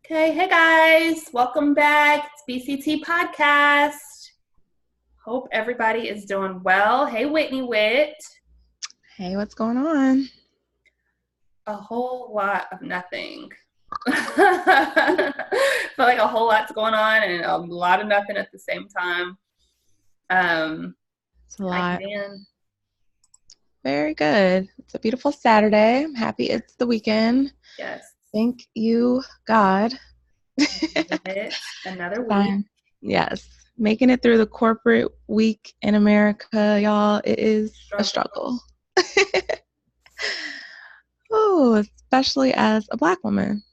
Okay, hey guys, welcome back. It's BCT Podcast. Hope everybody is doing well. Hey, Whitney Witt. Hey, what's going on? A whole lot of nothing. I feel like a whole lot's going on and a lot of nothing at the same time. It's a lot. Dan? Very good. It's a beautiful Saturday. I'm happy it's the weekend. Yes. Thank you, God. Another week. Yes. Making it through the corporate week in America, y'all, it is a struggle. Oh, especially as a Black woman.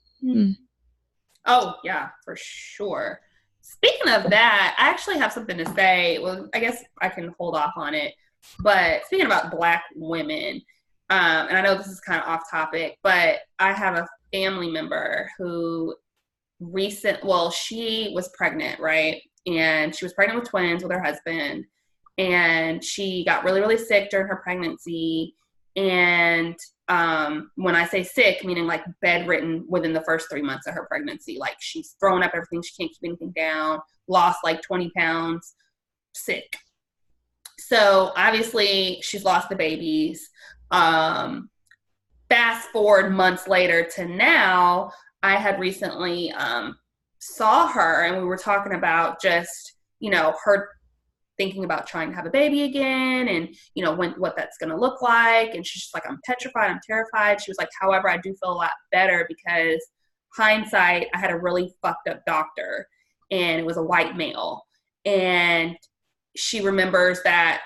Oh, yeah, for sure. Speaking of that, I actually have something to say. Well, I guess I can hold off on it. But speaking about Black women, and I know this is kind of off topic, but I have a family member who she was pregnant, right? And she was pregnant with twins with her husband. And she got really, really sick during her pregnancy. And when I say sick, meaning like bedridden within the first 3 months of her pregnancy, like she's throwing up everything. She can't keep anything down, lost like 20 pounds, sick. So obviously she's lost the babies. Fast forward months later to now, I had recently saw her and we were talking about just, her thinking about trying to have a baby again and, what that's going to look like. And she's just like, I'm petrified. I'm terrified. She was like, however, I do feel a lot better because hindsight, I had a really fucked up doctor and it was a white male. And she remembers that,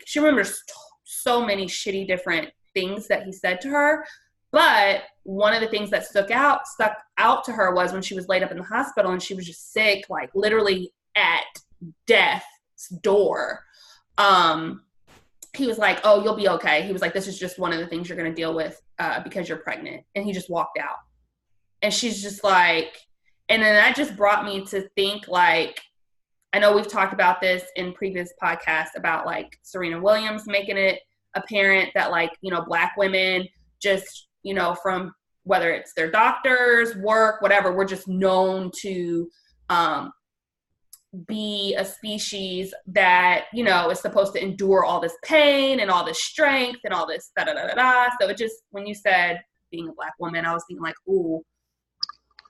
she remembers so many shitty different things that he said to her. But one of the things that stuck out to her was when she was laid up in the hospital and she was just sick, like literally at death's door. He was like, oh, you'll be okay. He was like, this is just one of the things you're going to deal with because you're pregnant. And he just walked out. And she's just like, and then that just brought me to think like, I know we've talked about this in previous podcasts about like Serena Williams making it apparent that like, Black women just, from whether it's their doctors, work, whatever, we're just known to be a species that, is supposed to endure all this pain and all this strength and all this da-da-da-da-da. So it just, when you said being a Black woman, I was thinking like, ooh.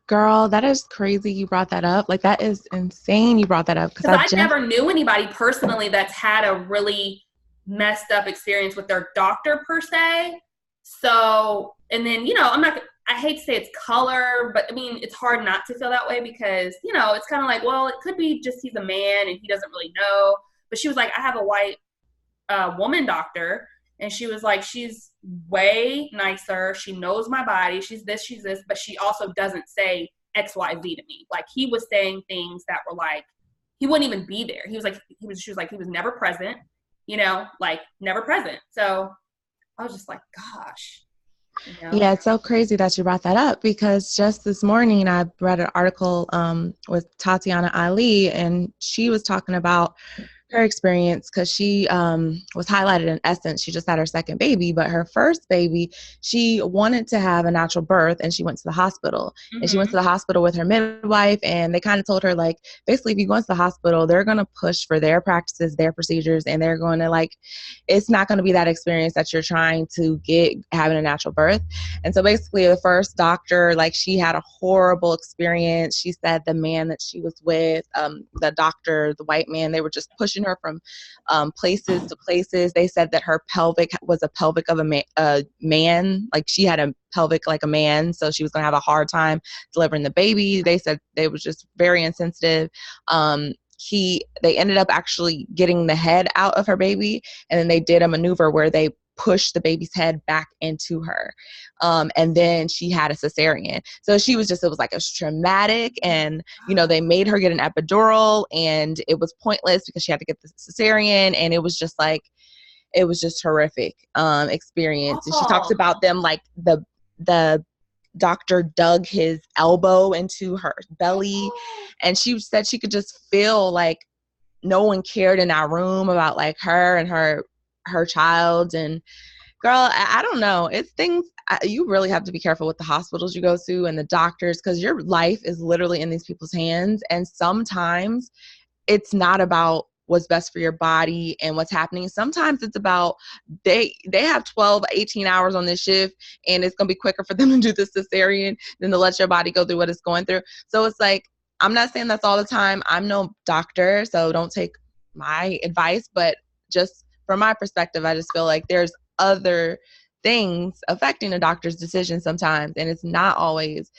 Girl, that is crazy you brought that up. Like, that is insane you brought that up. Because I never knew anybody personally that's had a really messed up experience with their doctor per se. So, and then, I hate to say it's color, but I mean, it's hard not to feel that way because, it's kind of like, well, it could be just he's a man and he doesn't really know. But she was like, I have a white woman doctor. And she was like, she's way nicer. She knows my body. She's this, but she also doesn't say X, Y, Z to me. Like he was saying things that were like, he wouldn't even be there. She was like, he was never present, never present. So I was just like, gosh. Yeah, it's so crazy that you brought that up because just this morning I read an article with Tatiana Ali and she was talking about her experience because she was highlighted in Essence. She just had her second baby, but her first baby, she wanted to have a natural birth and she went to the hospital. And she went to the hospital with her midwife and they kind of told her like, basically if you go into the hospital, they're going to push for their practices, their procedures, and they're going to like, it's not going to be that experience that you're trying to get having a natural birth. And so basically the first doctor, like she had a horrible experience. She said the man that she was with, the doctor, the white man, they were just pushing her from places to places. They said that her pelvic was a pelvic of a man, like she had a pelvic like a man, so she was going to have a hard time delivering the baby. They said they was just very insensitive. They ended up actually getting the head out of her baby, and then they did a maneuver where they pushed the baby's head back into her. And then she had a cesarean. So it was like, it was traumatic. And, they made her get an epidural and it was pointless because she had to get the cesarean. And it was just like, it was just horrific experience. And she talks about them like the doctor dug his elbow into her belly. And she said she could just feel like no one cared in that room about like her and her child. And girl, I don't know. It's things you really have to be careful with the hospitals you go to and the doctors, because your life is literally in these people's hands. And sometimes it's not about what's best for your body and what's happening. Sometimes it's about they have 12, 18 hours on this shift, and it's going to be quicker for them to do this cesarean than to let your body go through what it's going through. So it's like, I'm not saying that's all the time. I'm no doctor, so don't take my advice. But just from my perspective, I just feel like there's other things affecting a doctor's decision sometimes, and it's not always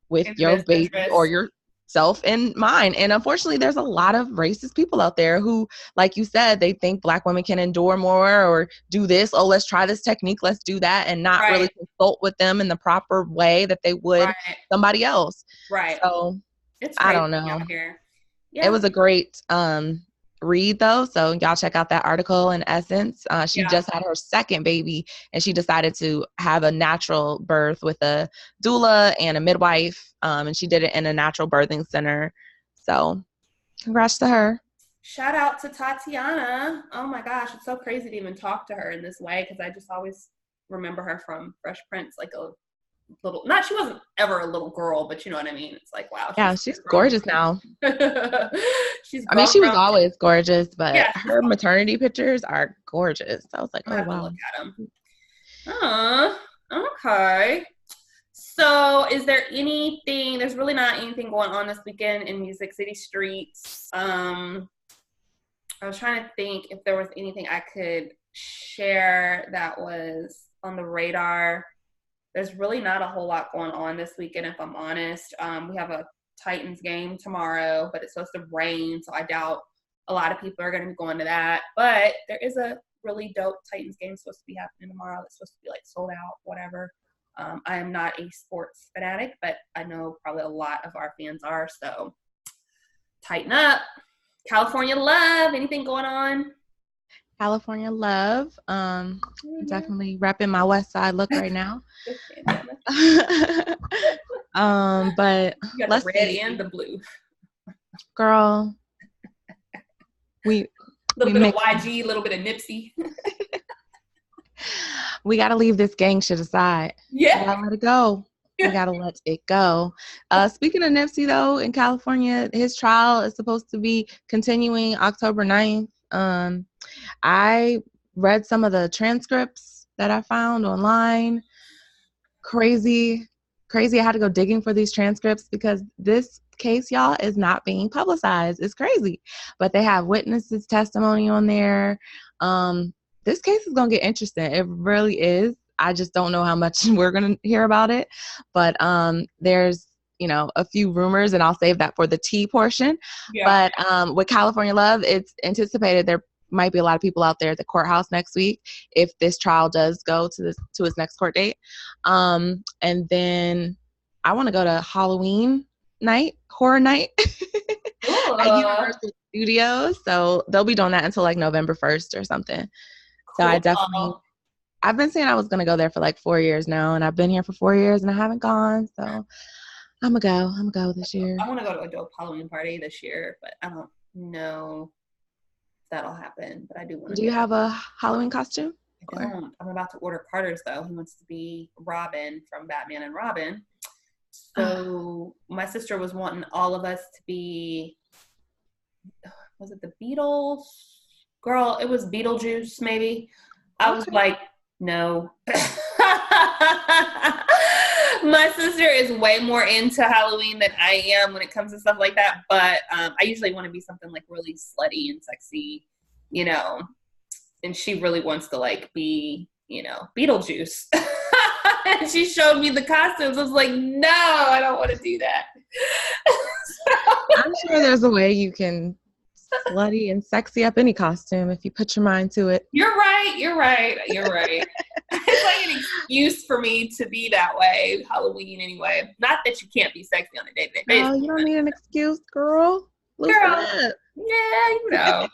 with your baby or yourself in mind. And unfortunately, there's a lot of racist people out there who, like you said, they think Black women can endure more or do this. Oh, let's try this technique. Let's do that. And not really consult with them in the proper way that they would somebody else. Right. So it's I don't know. out here. Yeah. It was a great read though, so y'all check out that article in Essence. She just had her second baby, and she decided to have a natural birth with a doula and a midwife, and she did it in a natural birthing center. So congrats to her. Shout out to Tatiana. Oh my gosh, it's so crazy to even talk to her in this way, because I just always remember her from Fresh Prince, like a little, not, she wasn't ever a little girl, but you know what I mean? It's like, wow. She's gorgeous now. She was always gorgeous, but her maternity pictures are gorgeous. I was like, oh, wow. Look at them. Okay. So is there anything, there's really not anything going on this weekend in Music City streets. I was trying to think if there was anything I could share that was on the radar. There's really not a whole lot going on this weekend, if I'm honest. We have a Titans game tomorrow, but it's supposed to rain, so I doubt a lot of people are going to be going to that. But there is a really dope Titans game supposed to be happening tomorrow. That's supposed to be like sold out, whatever. I am not a sports fanatic, but I know probably a lot of our fans are, so tighten up. California love, anything going on? California love. Definitely repping my West Side look right now. But you got the red and the blue. Girl. A little bit of YG, a little bit of Nipsey. We gotta leave this gang shit aside. Yeah. We gotta let it go. We gotta let it go. Speaking of Nipsey though, in California, his trial is supposed to be continuing October 9th. I read some of the transcripts that I found online. Crazy. I had to go digging for these transcripts because this case, y'all, is not being publicized. It's crazy. But they have witnesses' testimony on there. This case is going to get interesting. It really is. I just don't know how much we're going to hear about it. But there's, a few rumors, and I'll save that for the tea portion. Yeah. But with California Love, it's anticipated there might be a lot of people out there at the courthouse next week if this trial does go to its next court date. And then I want to go to Halloween night, horror night at Universal Studios. So they'll be doing that until like November 1st or something. So I've been saying I was going to go there for like 4 years now, and I've been here for 4 years and I haven't gone. So I'm gonna go this year. I want to go to a dope Halloween party this year, but I don't know if that'll happen. But I do want to. Do you have a Halloween costume? I don't. I'm about to order Carter's though. He wants to be Robin from Batman and Robin. So my sister was wanting all of us to be. Was it the Beatles? Girl, it was Beetlejuice maybe. I was like, no. My sister is way more into Halloween than I am when it comes to stuff like that. But I usually want to be something like really slutty and sexy, and she really wants to like be, Beetlejuice. And she showed me the costumes. I was like, no, I don't want to do that. I'm sure there's a way you can slutty and sexy up any costume if you put your mind to it. You're right. It's like an excuse for me to be that way, Halloween anyway. Not that you can't be sexy on a day-to-day basis. Oh, you don't need an excuse, girl. Listen up. Yeah,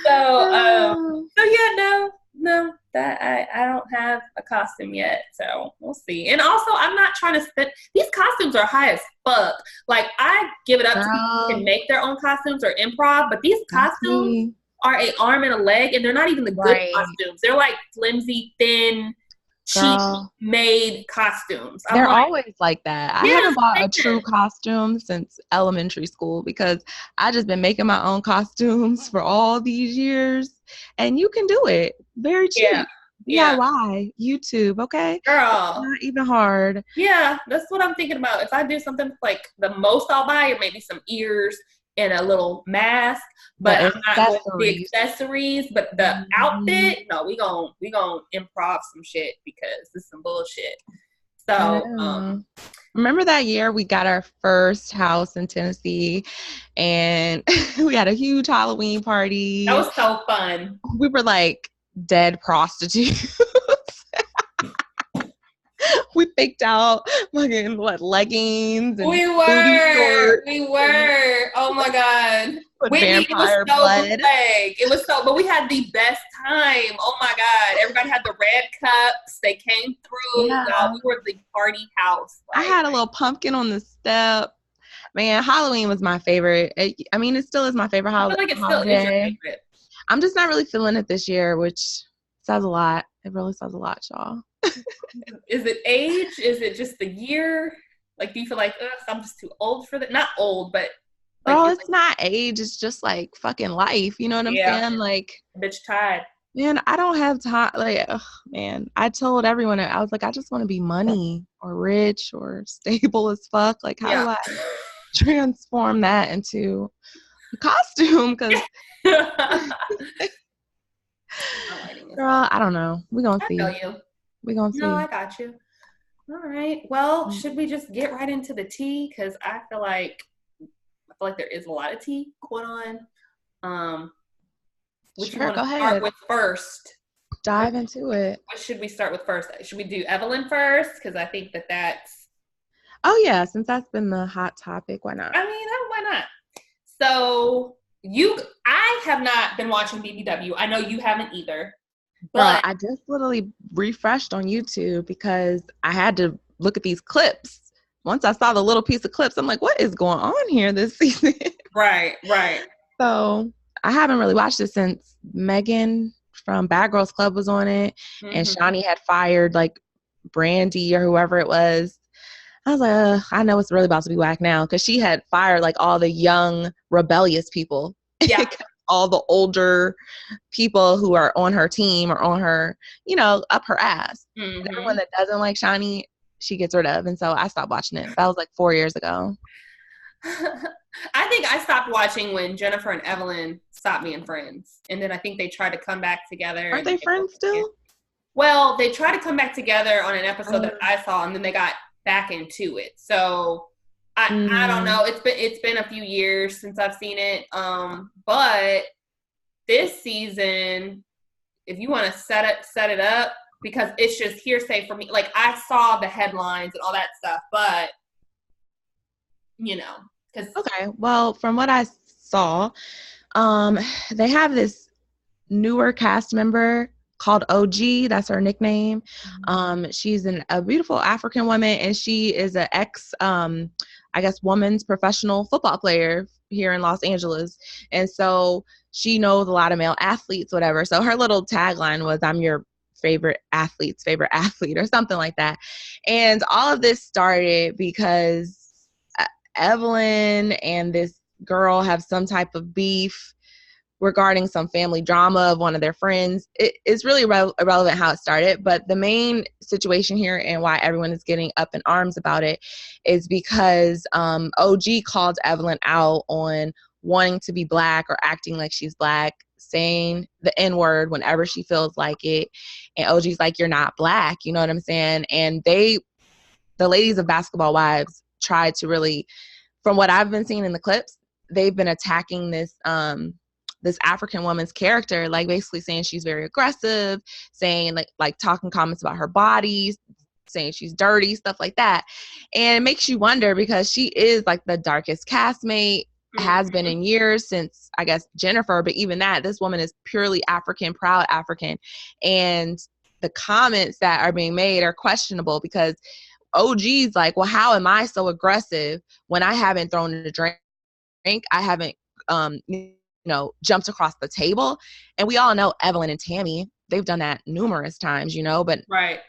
So yeah, no, that I don't have a costume yet, so we'll see. And also, I'm not trying to spend. These costumes are high as fuck. Like, I give it up to people who can make their own costumes or improv, but these costumes are a arm and a leg, and they're not even the good Right. costumes. They're like flimsy, thin, cheap made costumes. I'm They're like, always like that. I yeah, haven't bought a true costume since elementary school because I just been making my own costumes for all these years, and you can do it very cheap. DIY, YouTube, okay? Girl. It's not even hard. Yeah, that's what I'm thinking about. If I do something like the most I'll buy, or maybe some ears and a little mask, but I'm not going to the accessories, but the outfit, no, we gon' improv some shit because this is some bullshit. So, remember that year we got our first house in Tennessee and we had a huge Halloween party. That was so fun. We were like dead prostitutes. We picked out fucking leggings and we were. Oh my god. Whitney, it was so blood. It was so, but we had the best time. Oh my god. Everybody had the red cups. They came through. Yeah. We were the party house. Like, I had a little pumpkin on the step. Man, Halloween was my favorite. I mean, it still is my favorite holiday. I feel like it still is your favorite. I'm just not really feeling it this year, which says a lot. It really says a lot, y'all. Is it age? Is it just the year? Like, do you feel like, I'm just too old for that? Not old, but like, bro, it's not age. It's just like fucking life. You know what I'm saying? Like, bitch, tired. Man, I don't have time. Like, man, I told everyone, I was like, I just want to be money or rich or stable as fuck. Like, how do I transform that into a costume? Because girl, I don't know. We're going to see. I feel you. We're going to see. No, I got you. All right. Well, should we just get right into the tea? Because I feel like there is a lot of tea going on. Which sure, you want to start with first? Dive into it. What should we start with first? Should we do Evelyn first? Because I think that's... Oh, yeah. Since that's been the hot topic, why not? I mean, why not? So, I have not been watching BBW. I know you haven't either. But I just literally refreshed on YouTube because I had to look at these clips. Once I saw the little piece of clips, I'm like, what is going on here this season? Right. So I haven't really watched it since Megan from Bad Girls Club was on it, and Shani had fired like Brandy or whoever it was. I was like, I know it's really about to be whack now, because she had fired like all the young rebellious people. Yeah. All the older people who are on her team or on her, up her ass. Everyone that doesn't like Shani, she gets rid of. And so I stopped watching it. That was like 4 years ago. I think I stopped watching when Jennifer and Evelyn stopped being friends. And then I think they tried to come back together. Aren't they friends still? Well, they tried to come back together on an episode that I saw, and then they got back into it. So I don't know. It's been a few years since I've seen it. But this season, if you want to set it up, because it's just hearsay for me. Like, I saw the headlines and all that stuff, but okay. Well, from what I saw, they have this newer cast member called OG. That's her nickname. She's a beautiful African woman, and she is an ex, women's professional football player here in Los Angeles. And so she knows a lot of male athletes, whatever. So her little tagline was, I'm your favorite athlete's favorite athlete, or something like that. And all of this started because Evelyn and this girl have some type of beef regarding some family drama of one of their friends. It's really irrelevant how it started, but the main situation here and why everyone is getting up in arms about it is because OG called Evelyn out on wanting to be Black or acting like she's Black, saying the Nword whenever she feels like it. And OG's like, you're not Black, you know what I'm saying? And the ladies of Basketball Wives tried to really, from what I've been seeing in the clips, they've been attacking this African woman's character, like basically saying she's very aggressive, saying like talking comments about her body, saying she's dirty, stuff like that. And it makes you wonder, because she is like the darkest castmate, has been in years since, I guess, Jennifer, but even that, this woman is purely African, proud African. And the comments that are being made are questionable, because OG's like, well, how am I so aggressive when I haven't thrown a drink? I haven't, jumps across the table. And we all know Evelyn and Tammy, they've done that numerous times, but right.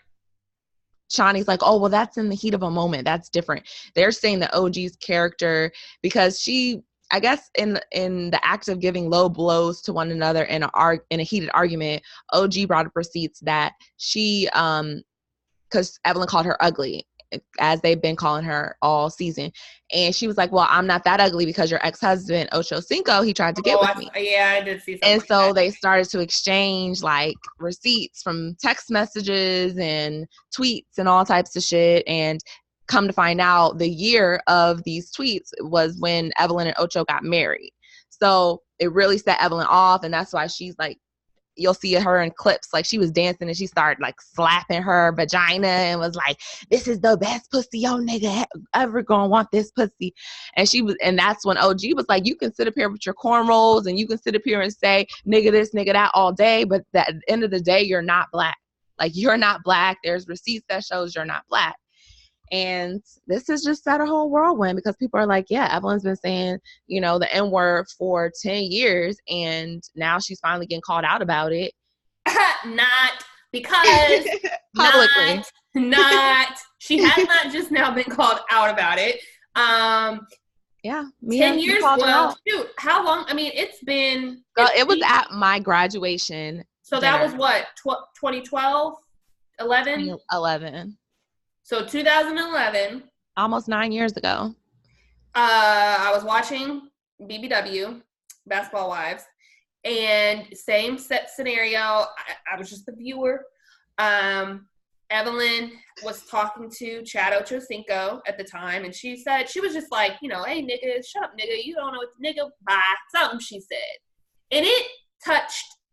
Shawnee's like, oh, well, that's in the heat of a moment. That's different. They're saying the OG's character, because she, I guess in the act of giving low blows to one another in a heated argument, OG brought up receipts that she, because Evelyn called her ugly, as they've been calling her all season. And she was like, well, I'm not that ugly because your ex-husband, Ocho Cinco, he tried to get with me. Yeah, I did see something. And so they started to exchange like receipts from text messages and tweets and all types of shit. And come to find out, the year of these tweets was when Evelyn and Ocho got married. So it really set Evelyn off. And that's why she's like, you'll see her in clips, like she was dancing and she started like slapping her vagina and was like, this is the best pussy your nigga ever gonna want this pussy. And that's when OG was like, you can sit up here with your cornrows and you can sit up here and say nigga this, nigga that all day, but at the end of the day, you're not black. Like, you're not black. There's receipts that shows you're not black. And this has just set a whole whirlwind, because people are like, yeah, Evelyn's been saying, the N-word for 10 years, and now she's finally getting called out about it. Not because publicly. Not she has not just now been called out about it. Yeah, 10 years. Well, shoot, how long? I mean, it's been. Girl, it was at my graduation. So dinner. That was what, 2012, 11. So 2011. Almost 9 years ago. I was watching BBW, Basketball Wives, and same set scenario. I was just the viewer. Evelyn was talking to Chad Ochocinco at the time, and she said, she was just like, hey, nigga, shut up, nigga. You don't know what nigga, bye. Something she said. And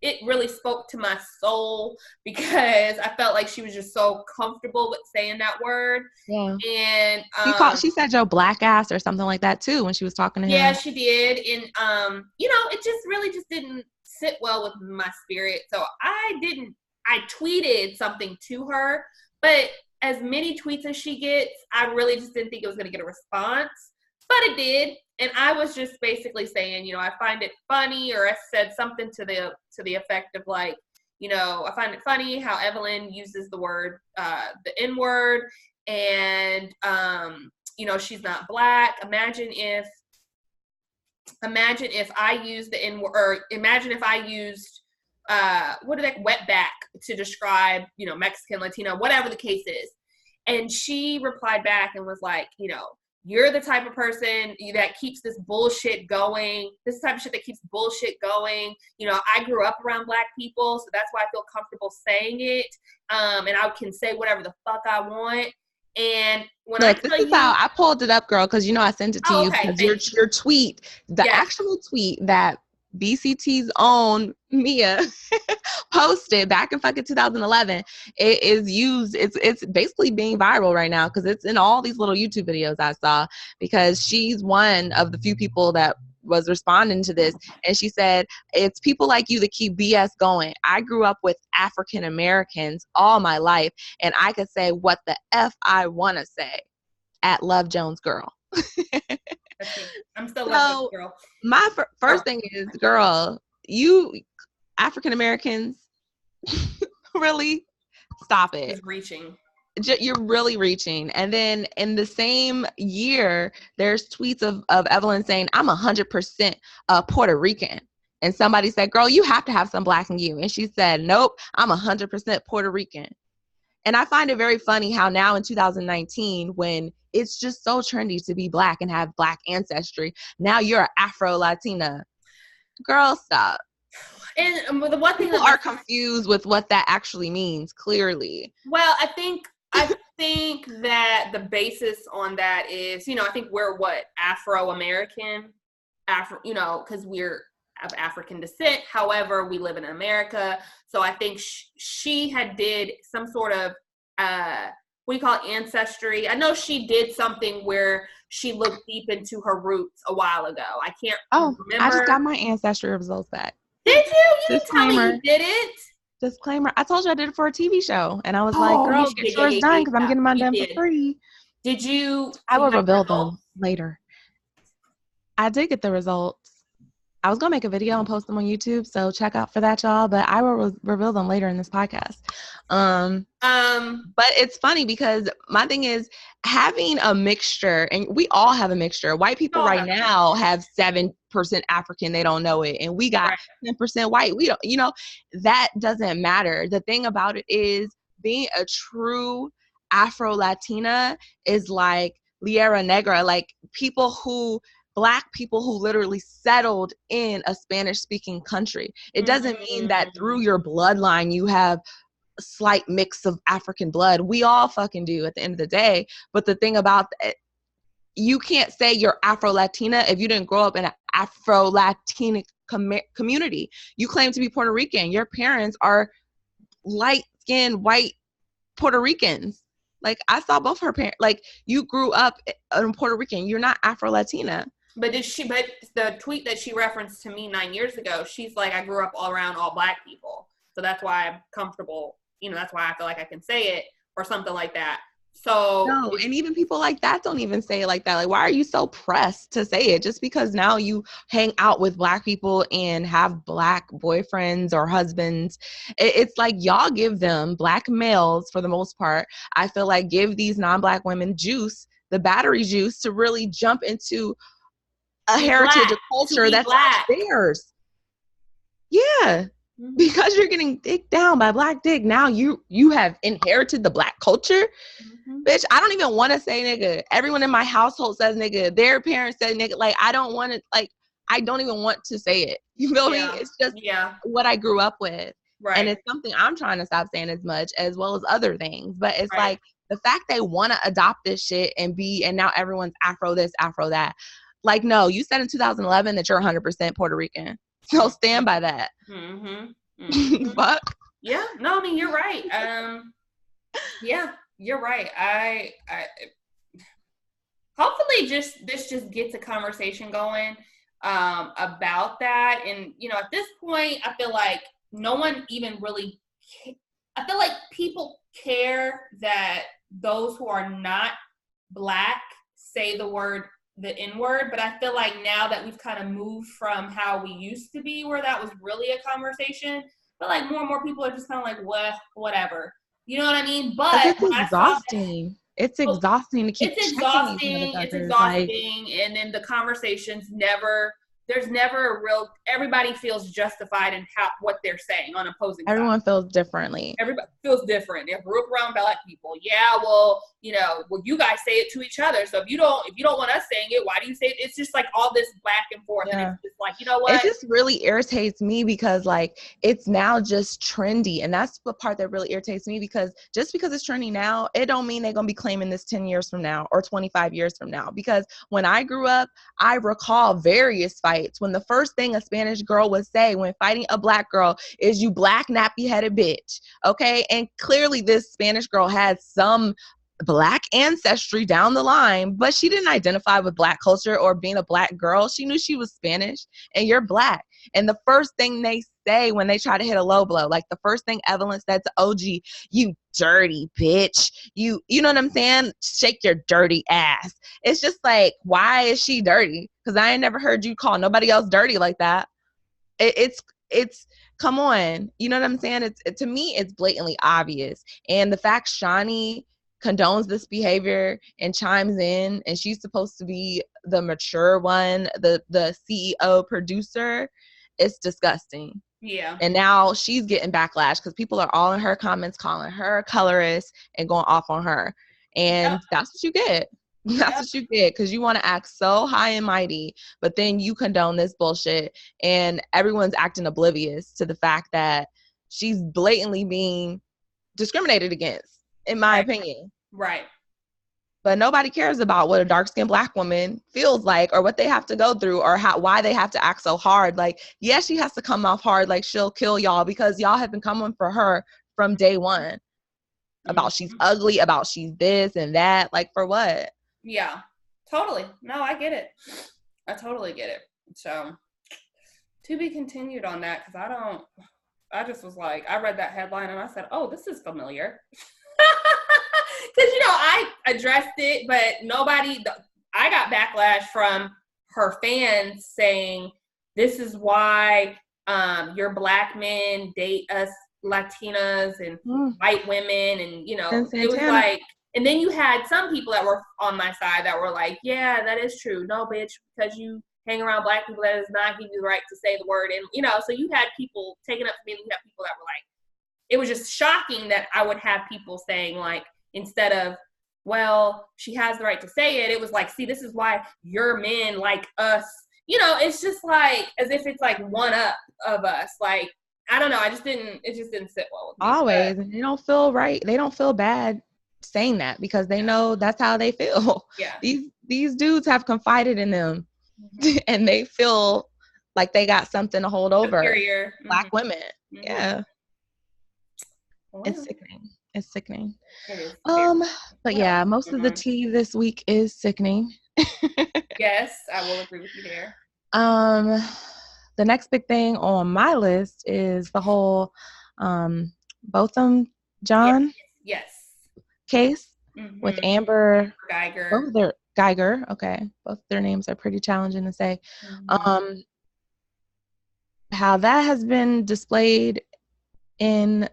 it really spoke to my soul, because I felt like she was just so comfortable with saying that word. Yeah. And she said Joe black ass or something like that too when she was talking to him. Yeah, she did. And it just really just didn't sit well with my spirit. So I tweeted something to her, but as many tweets as she gets, I really just didn't think it was going to get a response, but it did. And I was just basically saying, I find it funny, or I said something to the effect of like, I find it funny how Evelyn uses the word, the N-word, and, she's not black. Imagine if I used the N-word, or imagine if I used, wetback to describe, Mexican, Latino, whatever the case is. And she replied back and was like, you're the type of person that keeps this bullshit going. This is the type of shit that keeps bullshit going. I grew up around black people, so that's why I feel comfortable saying it. And I can say whatever the fuck I want. And when look, this is how I pulled it up, girl, because I sent it to you, because your tweet, the actual tweet that BCT's own Mia posted back in fucking 2011, it is used, it's basically being viral right now, because it's in all these little YouTube videos I saw, because she's one of the few people that was responding to this, and she said, it's people like you that keep BS going. I grew up with African Americans all my life, and I could say what the F I want to say at Love Jones Girl. I'm still Love Jones Girl. My first thing is, girl, you African Americans, really stop it. It's reaching. You're really reaching. And then in the same year, there's tweets of Evelyn saying, I'm 100% Puerto Rican. And somebody said, girl, you have to have some black in you. And she said, nope, I'm 100% Puerto Rican. And I find it very funny how now in 2019, when it's just so trendy to be black and have black ancestry, now you're an Afro-Latina. Girl, stop. And the one thing people are confused with what that actually means, clearly. Well, I think that the basis on that is, I think we're Afro-American, because we're of African descent. However, we live in America. So I think she did some sort of, what do you call it, ancestry. I know she did something where she looked deep into her roots a while ago. I can't remember. I just got my ancestry results back. Did you? You didn't tell me you did it. Disclaimer. I told you I did it for a TV show. And I was like, girl, you should get yours done, because I'm getting mine done for free. Did you? I will reveal them later. I did get the results. I was gonna make a video and post them on YouTube, so check out for that, y'all. But I will reveal them later in this podcast. But it's funny because my thing is having a mixture, and we all have a mixture. White people right now have 7% African, they don't know it, and we got 10% white. We don't, that doesn't matter. The thing about it is being a true Afro-Latina is like Liera Negra, like Black people who literally settled in a Spanish-speaking country. It doesn't mean that through your bloodline you have a slight mix of African blood. We all fucking do at the end of the day. But the thing about it, you can't say you're Afro-Latina if you didn't grow up in an Afro-Latina community. You claim to be Puerto Rican. Your parents are light-skinned white Puerto Ricans. Like, I saw both her parents. Like, you grew up in Puerto Rican. You're not Afro-Latina. But the tweet that she referenced to me 9 years ago, she's like, I grew up all around all Black people. So that's why I'm comfortable. That's why I feel like I can say it or something like that. So no, and even people like that don't even say it like that. Like, why are you so pressed to say it? Just because now you hang out with Black people and have Black boyfriends or husbands, it's like y'all give them, Black males for the most part, I feel like give these non-Black women juice, the battery juice, to really jump into a heritage, a culture that's theirs. Yeah. Because you're getting dicked down by Black dick, now you have inherited the Black culture. Bitch, I don't even want to say nigga. Everyone in my household says nigga. Their parents say nigga. Like, I don't want to, like, I don't even want to say it. You feel me? It's just what I grew up with. Right. And it's something I'm trying to stop saying as much, as well as other things. But it's like the fact they want to adopt this shit and now everyone's Afro this, Afro that. Like, no, you said in 2011 that you're 100% Puerto Rican. So stand by that. Fuck. Yeah. No, I mean, you're right. Yeah, you're right. I hopefully this just gets a conversation going about that. And, at this point, I feel like no one even really, I feel like people care that those who are not Black say the N-word, but I feel like now that we've kind of moved from how we used to be, where that was really a conversation, but like more and more people are just kind of like, whatever. You know what I mean? But it's exhausting. It's exhausting to keep. It's exhausting. And then the conversations there's never a real, everybody feels justified in what they're saying on opposing sides. Everyone feels differently. Everybody feels different. They grew up around Black people. Yeah, well, you guys say it to each other. So if you don't want us saying it, why do you say it? It's just like all this back and forth. Yeah. And it's just like, you know what? It just really irritates me because like it's now just trendy. And that's the part that really irritates me, because just because it's trendy now, it don't mean they're going to be claiming this 10 years from now or 25 years from now. Because when I grew up, I recall various fights when the first thing a Spanish girl would say when fighting a Black girl is, you Black nappy-headed bitch. Okay? And clearly this Spanish girl had some Black ancestry down the line, but she didn't identify with Black culture or being a Black girl. She knew she was Spanish, and you're Black. And the first thing they say when they try to hit a low blow, like the first thing Evelyn said to OG, you dirty bitch, you know what I'm saying? Shake your dirty ass. It's just like, why is she dirty? Because I ain't never heard you call nobody else dirty like that. It's come on, you know what I'm saying? To me, it's blatantly obvious. And the fact Shani condones this behavior and chimes in, and she's supposed to be the mature one, the CEO producer, it's disgusting. Yeah. And now she's getting backlash because people are all in her comments calling her a colorist and going off on her. And that's what you get. That's what you get, because you want to act so high and mighty, but then you condone this bullshit, and everyone's acting oblivious to the fact that she's blatantly being discriminated against, in my opinion. Right. But nobody cares about what a dark-skinned Black woman feels like, or what they have to go through, or why they have to act so hard. Like, yeah, she has to come off hard, like she'll kill y'all, because y'all have been coming for her from day one. About she's ugly, about she's this and that. Like, for what? Yeah, totally. No, I get it. I totally get it. So, to be continued on that, because I just was like, I read that headline and I said, oh, this is familiar. Because, I addressed it, but I got backlash from her fans saying, this is why your black men date us Latinas and white women, and it was like, and then you had some people that were on my side that were like, yeah, that is true. No, bitch, because you hang around black people, that does not give you the right to say the word. And so you had people taking up for me, and you had people that were like, it was just shocking that I would have people saying, like, instead of, well, she has the right to say it, it was like, see, this is why your men like us. It's just like as if it's like one up of us. Like, I don't know. It just didn't sit well with me. Always. And they don't feel right. They don't feel bad saying that because they know that's how they feel. Yeah. These dudes have confided in them and they feel like they got something to hold over superior black women. Yeah. Wow. It's sickening. It's sickening. It is. But yeah, most of the tea this week is sickening. Yes, I will agree with you there. The next big thing on my list is the whole Bothem John case with Amber Geiger. Okay, both their names are pretty challenging to say. How that has been displayed in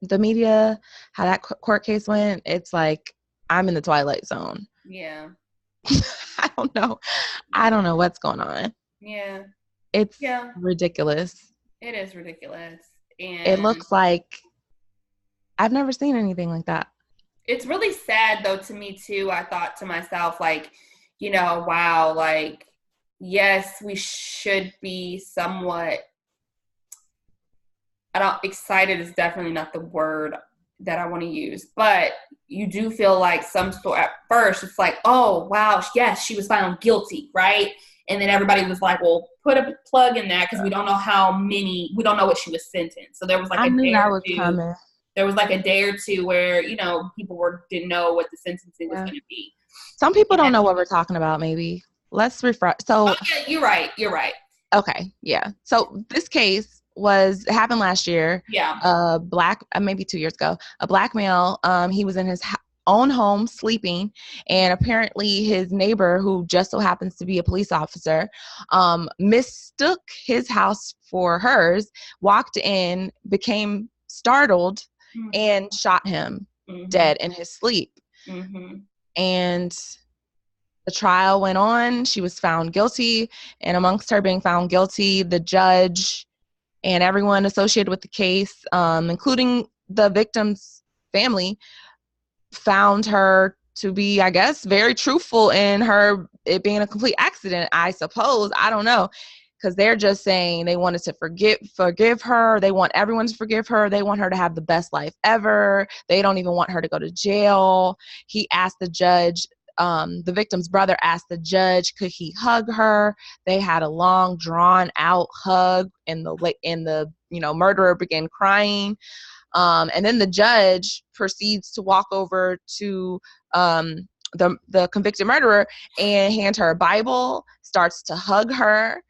the media, how that court case went, it's like I'm in the twilight zone. Yeah. I don't know what's going on. Yeah. It's ridiculous. It is ridiculous. And it looks like I've never seen anything like that. It's really sad though to me too. I thought to myself, like, wow, like, yes, we should be somewhat, excited is definitely not the word that I want to use, but you do feel like some sort, at first it's like, oh wow, yes, she was found guilty, right? And then everybody was like, well, put a plug in that because we don't know what she was sentenced. So there was like there was like a day or two where, people didn't know what the sentencing was going to be. Some people don't know what we're talking about, maybe. Let's refresh. So yeah, you're right. Okay, yeah. So this case happened last year. Yeah. Maybe 2 years ago. A black male, he was in his own home sleeping, and apparently his neighbor, who just so happens to be a police officer, mistook his house for hers, walked in, became startled, and shot him dead in his sleep. And the trial went on. She was found guilty, and amongst her being found guilty, the judge and everyone associated with the case, including the victim's family, found her to be, I guess, very truthful in it being a complete accident, I suppose. I don't know. Because they're just saying they wanted to forgive her. They want everyone to forgive her. They want her to have the best life ever. They don't even want her to go to jail. He asked the judge, the victim's brother asked the judge, could he hug her? They had a long, drawn-out hug, and the murderer began crying. And then the judge proceeds to walk over to the convicted murderer and hand her a Bible, starts to hug her.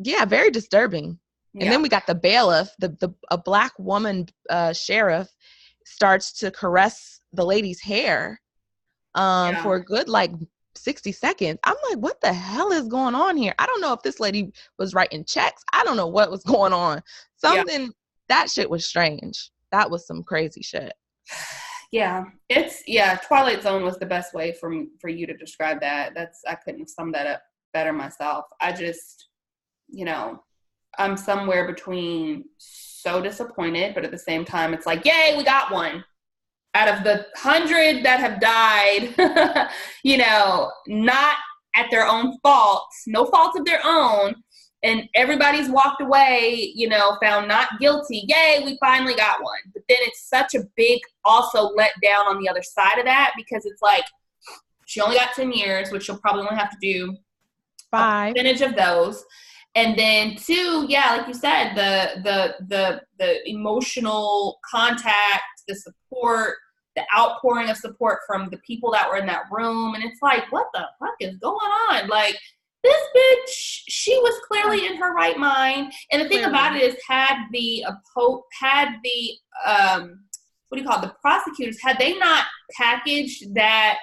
Very disturbing. Yeah. And then we got the bailiff, a black woman sheriff, starts to caress the lady's hair for a good 60 seconds. I'm like, what the hell is going on here? I don't know if this lady was writing checks. I don't know what was going on. That shit was strange. That was some crazy shit. Yeah, Twilight Zone was the best way for you to describe that. I couldn't have summed that up better myself. I just, I'm somewhere between so disappointed, but at the same time, it's like, yay, we got one. Out of the 100 that have died, not at their own fault, no fault of their own, and everybody's walked away, found not guilty. Yay, we finally got one. But then it's such a big also let down on the other side of that, because it's like she only got 10 years, which she'll probably only have to do 5 percentage of those. And then 2, like you said, the emotional contact, the support, the outpouring of support from the people that were in that room. And it's like, what the fuck is going on? Like, this bitch, she was clearly in her right mind. And the thing about it is, the prosecutors, had they not packaged that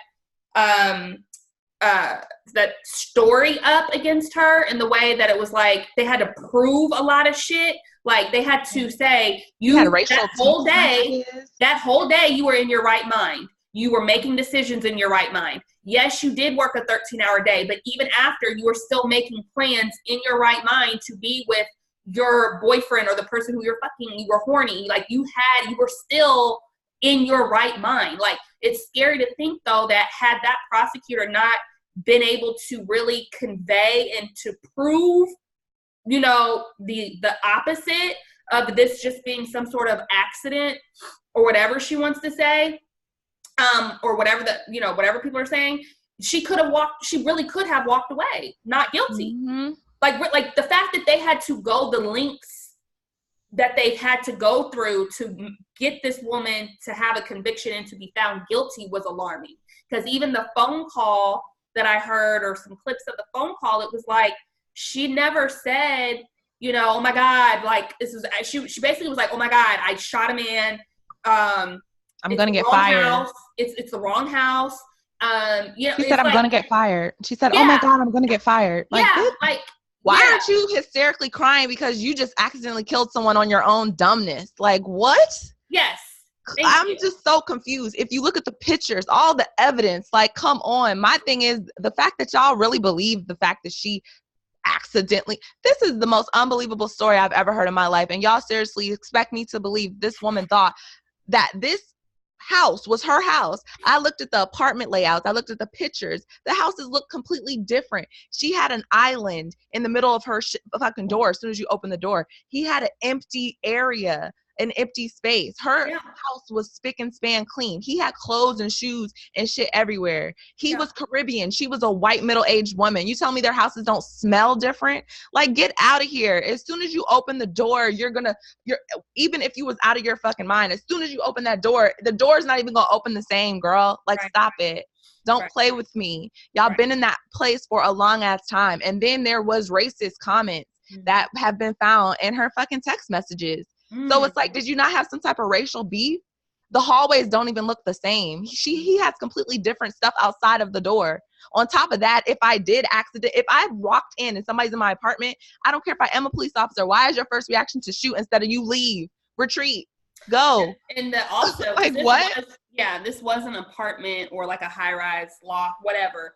that story up against her in the way that it was like they had to prove a lot of shit. Like they had to say you had racial that whole day you were in your right mind. You were making decisions in your right mind. Yes, you did work a 13-hour day, but even after, you were still making plans in your right mind to be with your boyfriend or the person who you're fucking. You were horny. Like you were still in your right mind. Like it's scary to think though that had that prosecutor not been able to really convey and to prove, you know, the opposite of this just being some sort of accident or whatever she wants to say, or whatever whatever people are saying, she really could have walked away not guilty. Mm-hmm. Like the fact that they had to go the lengths that they've had to go through to get this woman to have a conviction and to be found guilty was alarming. Because even the phone call that I heard, or some clips of the phone call, it was like she never said, you know, oh my God, like this was, she basically was like, oh my God, I shot a man. I'm gonna get fired. House. It's the wrong house. You know, she said I'm gonna get fired. She said, yeah. oh my God, I'm gonna get fired. Like, yeah, like why aren't you hysterically crying because you just accidentally killed someone on your own dumbness? Like, what? Yes. I'm just so confused. If you look at the pictures, all the evidence, like, come on. My thing is the fact that y'all really believe the fact that she accidentally, this is the most unbelievable story I've ever heard in my life. And y'all seriously expect me to believe this woman thought that this house was her house. I looked at the apartment layouts. I looked at the pictures. The houses look completely different. She had an island in the middle of her fucking door. As soon as you open the door, he had an empty area, an empty space. Her house was spick and span clean. He had clothes and shoes and shit everywhere. He was Caribbean. She was a white middle-aged woman. You tell me their houses don't smell different? Like, get out of here. As soon as you open the door, you're even if you was out of your fucking mind, as soon as you open that door, the door's not even gonna open the same, girl. Like, stop it. Don't play with me. Y'all been in that place for a long ass time. And then there was racist comments that have been found in her fucking text messages. So it's like, did you not have some type of racial beef? The hallways don't even look the same. He has completely different stuff outside of the door. On top of that, if I walked in and somebody's in my apartment, I don't care if I am a police officer. Why is your first reaction to shoot instead of you leave, retreat, go? And also, like what? This was an apartment or like a high-rise loft, whatever.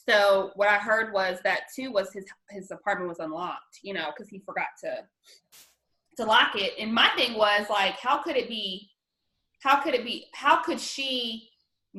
So what I heard was that too was his apartment was unlocked, you know, because he forgot to lock it. And my thing was like, how could she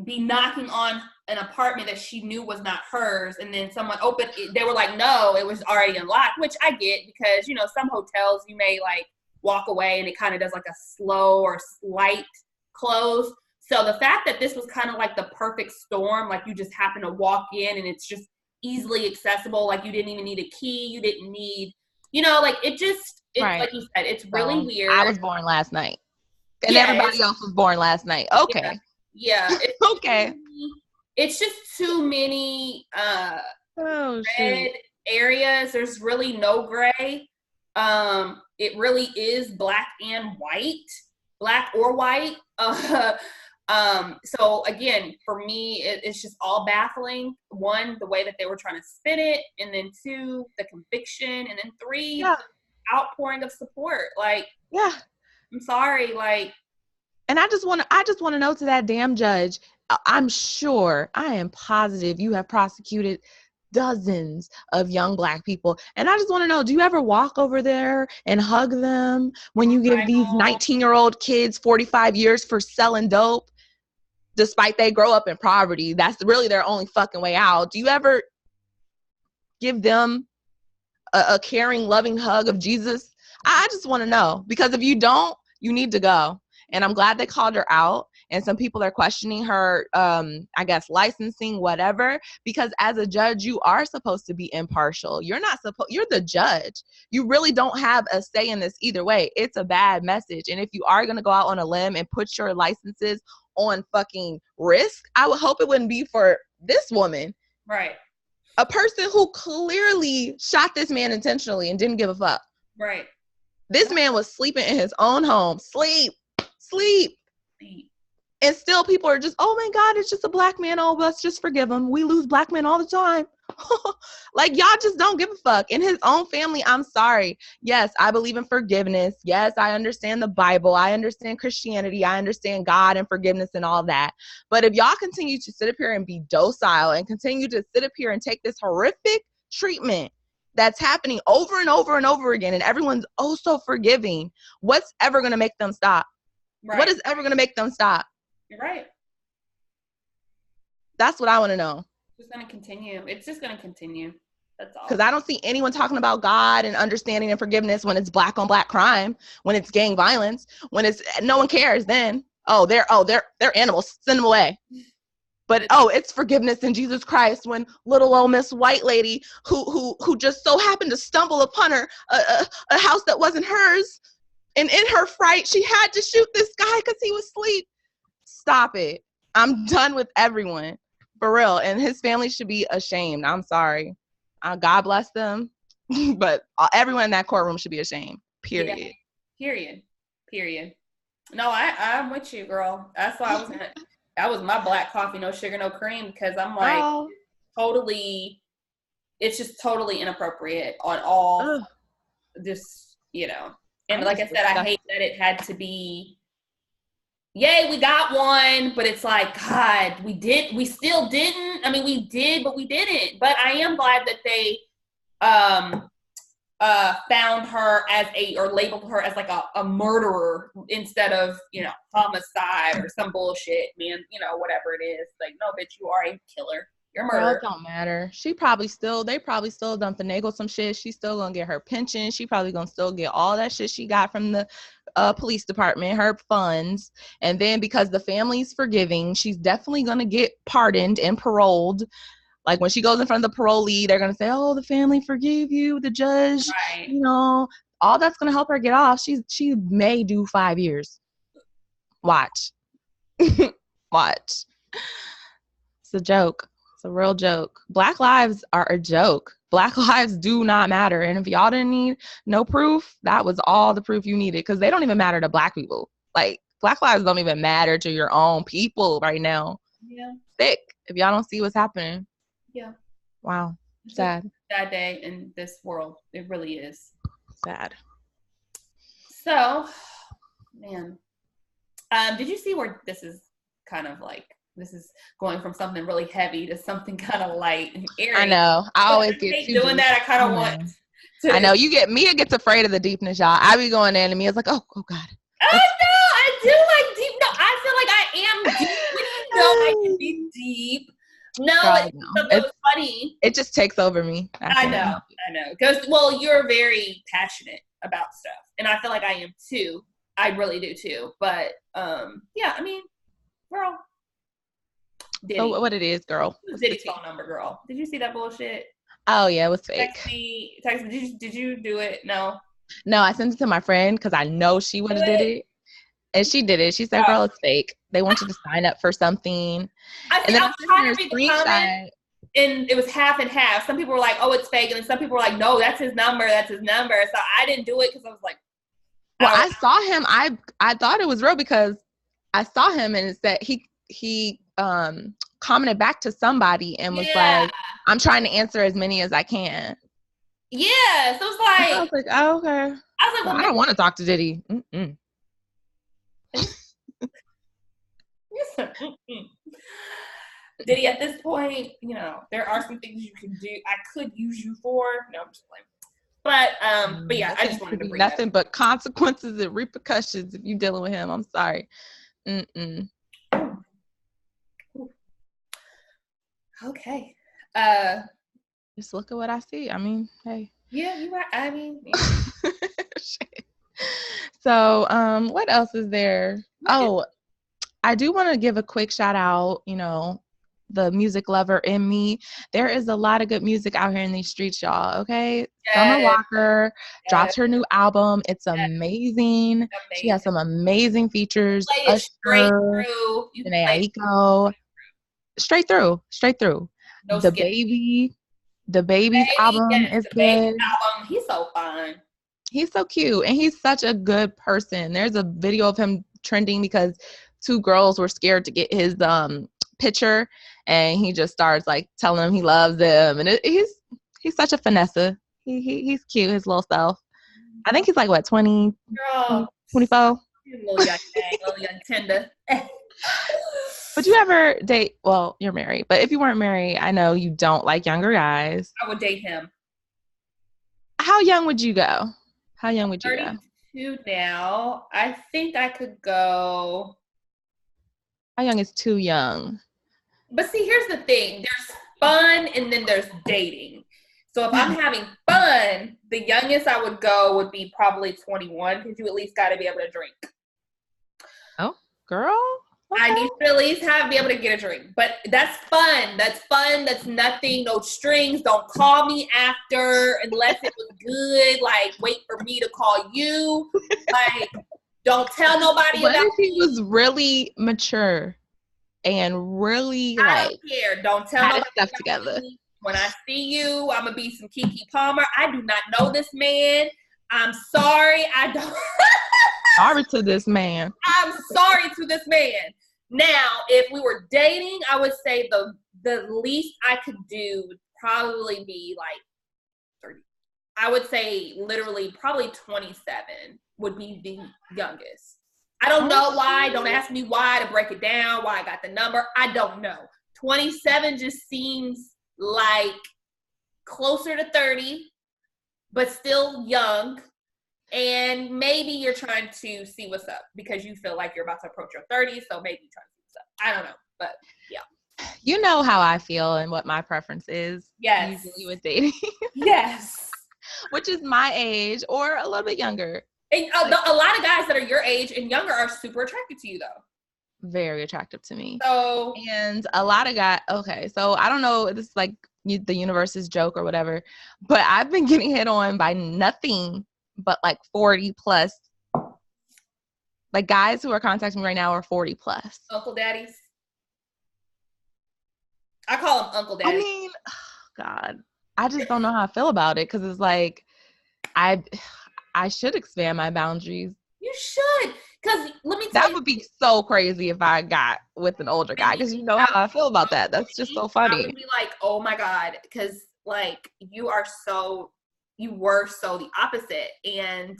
be knocking on an apartment that she knew was not hers, and then someone opened it, they were like, no, it was already unlocked, which I get, because, you know, some hotels you may like walk away and it kind of does like a slow or slight close. So the fact that this was kind of like the perfect storm, like you just happen to walk in and it's just easily accessible, like you didn't even need a key, you didn't need, you know, like it just, like you said, it's really weird. I was born last night. And everybody else was born last night. Okay. Yeah. Okay. It's just too many red areas. There's really no gray. It really is black and white. Black or white. So again, for me, it's just all baffling. One, the way that they were trying to spin it, and then two, the conviction, and then three, the outpouring of support. Like, I'm sorry, like. And I just want to know, to that damn judge, I'm sure, I am positive you have prosecuted dozens of young Black people. And I just want to know, do you ever walk over there and hug them when you give these 19-year-old kids 45 years for selling dope, despite they grow up in poverty? That's really their only fucking way out. Do you ever give them a caring, loving hug of Jesus? I just want to know, because if you don't, you need to go. And I'm glad they called her out. And some people are questioning her, I guess, licensing, whatever, because as a judge, you are supposed to be impartial. You're the judge. You really don't have a say in this either way. It's a bad message. And if you are going to go out on a limb and put your licenses on fucking risk, I would hope it wouldn't be for this woman. Right. A person who clearly shot this man intentionally and didn't give a fuck. Right. This man was sleeping in his own home. Sleep. And still people are just, oh my God, it's just a black man. Oh, let's just forgive him. We lose black men all the time. Like, y'all just don't give a fuck. In his own family, I'm sorry. Yes, I believe in forgiveness. Yes, I understand the Bible. I understand Christianity. I understand God and forgiveness and all that. But if y'all continue to sit up here and be docile and continue to sit up here and take this horrific treatment that's happening over and over and over again, and everyone's oh so forgiving, what's ever going to make them stop? Right. What is ever going to make them stop? You're right. That's what I want to know. It's just going to continue. It's just going to continue. That's all. Because I don't see anyone talking about God and understanding and forgiveness when it's black on black crime, when it's gang violence, when it's no one cares. Then they're animals. Send them away. But it's forgiveness in Jesus Christ when little old Miss White Lady who just so happened to stumble upon a house that wasn't hers, and in her fright she had to shoot this guy because he was asleep. Stop it. I'm done with everyone. For real. And his family should be ashamed. I'm sorry. God bless them. But everyone in that courtroom should be ashamed. Period. Yeah. Period. No, I'm with you, girl. That's why that was my black coffee, no sugar, no cream, because I'm like, totally, it's just totally inappropriate on all this, And like I said, I hate that it had to be, yay, we got one, but it's like, God, we still didn't. I mean, we did, but we didn't. But I am glad that they found her or labeled her as like a murderer instead of, homicide or some bullshit, man, whatever it is. Like, no, bitch, you are a killer. You're a murderer. It don't matter. They probably still done finagle some shit. She's still gonna get her pension. She probably gonna still get all that shit she got from the police department, her funds. And then because the family's forgiving, she's definitely gonna get pardoned and paroled. Like when she goes in front of the parolee, they're gonna say, "Oh, the family forgave you." The judge, right. All that's gonna help her get off. She may do 5 years. Watch. Watch. It's a joke. It's a real joke. Black lives are a joke. Black lives do not matter. And if y'all didn't need no proof, that was all the proof you needed, because they don't even matter to black people. Like, black lives don't even matter to your own people right now. Yeah. Sick if y'all don't see what's happening. Yeah. Wow. Sad. Sad day in this world. It really is. Sad. So, man. Did you see where this is kind of like, this is going from something really heavy to something kind of light and airy? I know. I always get doing deep. That. I kind of want to. I know. Mia gets afraid of the deepness, y'all. I be going in and Mia's like, oh God. Oh, no, I do like deep. No, I feel like I am deep. I can be deep. No, it's funny. It just takes over me. I know. Because, you're very passionate about stuff. And I feel like I am too. I really do too. But, yeah, I mean, girl. Diddy. So what it is, girl? Diddy's phone number, girl. Did you see that bullshit? Oh yeah, it was fake. Text me. Did you do it? No, I sent it to my friend because I know she would have did it, and she did it. She said, "Girl, it's fake. They want you to sign up for something." I was trying to read the comment, and it was half and half. Some people were like, "Oh, it's fake," and then some people were like, "No, that's his number. That's his number." So I didn't do it because I was like, "Well, I saw him. I thought it was real because I saw him, and it said he commented back to somebody and was like, I'm trying to answer as many as I can. Yeah, so it's like, I was like, oh, okay. I was like, I don't want to talk to Diddy. Diddy, at this point, there are some things you can do. I could use you for. No, I'm just playing. But yeah, I just wanted to bring nothing but consequences and repercussions if you're dealing with him. I'm sorry. Okay. Just look at what I see. I mean, hey. Yeah, you're right. I mean, yeah. So, what else is there? Oh, I do want to give a quick shout out, the music lover in me. There is a lot of good music out here in these streets, y'all, okay? Yes. Summer Walker dropped her new album. It's amazing. She has some amazing features. Straight through. Aiko. Straight through. No the baby's album is good. He's so fun. He's so cute, and he's such a good person. There's a video of him trending because two girls were scared to get his picture, and he just starts like telling them he loves them, and he's such a finesse. He's cute, his little self. I think he's like what, 20, Girl, 24. little young thing, little young tender. Would you ever date? Well, you're married, but if you weren't married, I know you don't like younger guys. I would date him. How young would you go? How young would you go? 32 now. I think I could go. How young is too young? But see, here's the thing. There's fun and then there's dating. So if I'm having fun, the youngest I would go would be probably 21, because you at least got to be able to drink. Oh, girl. Okay. I need to at least be able to get a drink. But that's fun. That's fun. That's nothing. No strings. Don't call me after unless it was good. Like, wait for me to call you. Like, don't tell nobody what about if he was really mature and really I don't care. Don't tell nobody stuff about together. me. When I see you, I'm gonna be some Kiki Palmer. I do not know this man. I'm sorry. I don't. Sorry to this man. I'm sorry to this man. Now, if we were dating, I would say the least I could do would probably be like 30. I would say literally probably 27 would be the youngest. I don't know why. Don't ask me why to break it down, why I got the number. I don't know. 27 just seems like closer to 30, but still young. And maybe you're trying to see what's up because you feel like you're about to approach your 30s, so maybe you're trying to see what's up. I don't know, but yeah. You know how I feel and what my preference is. Yes. Usually with dating. Yes. Which is my age or a little bit younger. And a lot of guys that are your age and younger are super attracted to you, though. Very attractive to me. So, and a lot of guys, okay, so I don't know, this is like the universe's joke or whatever, but I've been getting hit on by nothing but like 40 plus. Like guys who are contacting me right now are 40 plus. Uncle Daddies. I call them Uncle Daddies. I mean, oh God, I just don't know how I feel about it because it's like I should expand my boundaries. You should. Because let me tell you. That would be so crazy if I got with an older guy because you know how I feel about that. That's just so funny. I would be like, oh my God. Because like you were so the opposite. And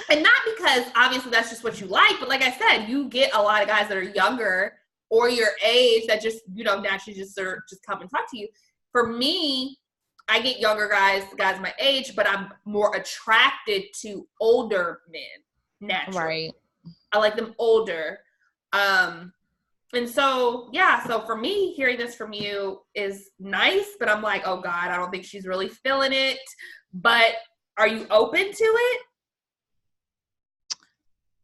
and not because obviously that's just what you like, but like I said, you get a lot of guys that are younger or your age that just, naturally just come and talk to you. For me, I get younger guys my age, but I'm more attracted to older men naturally. Right. I like them older. And so, yeah, so for me, hearing this from you is nice, but I'm like, oh God, I don't think she's really feeling it. But are you open to it?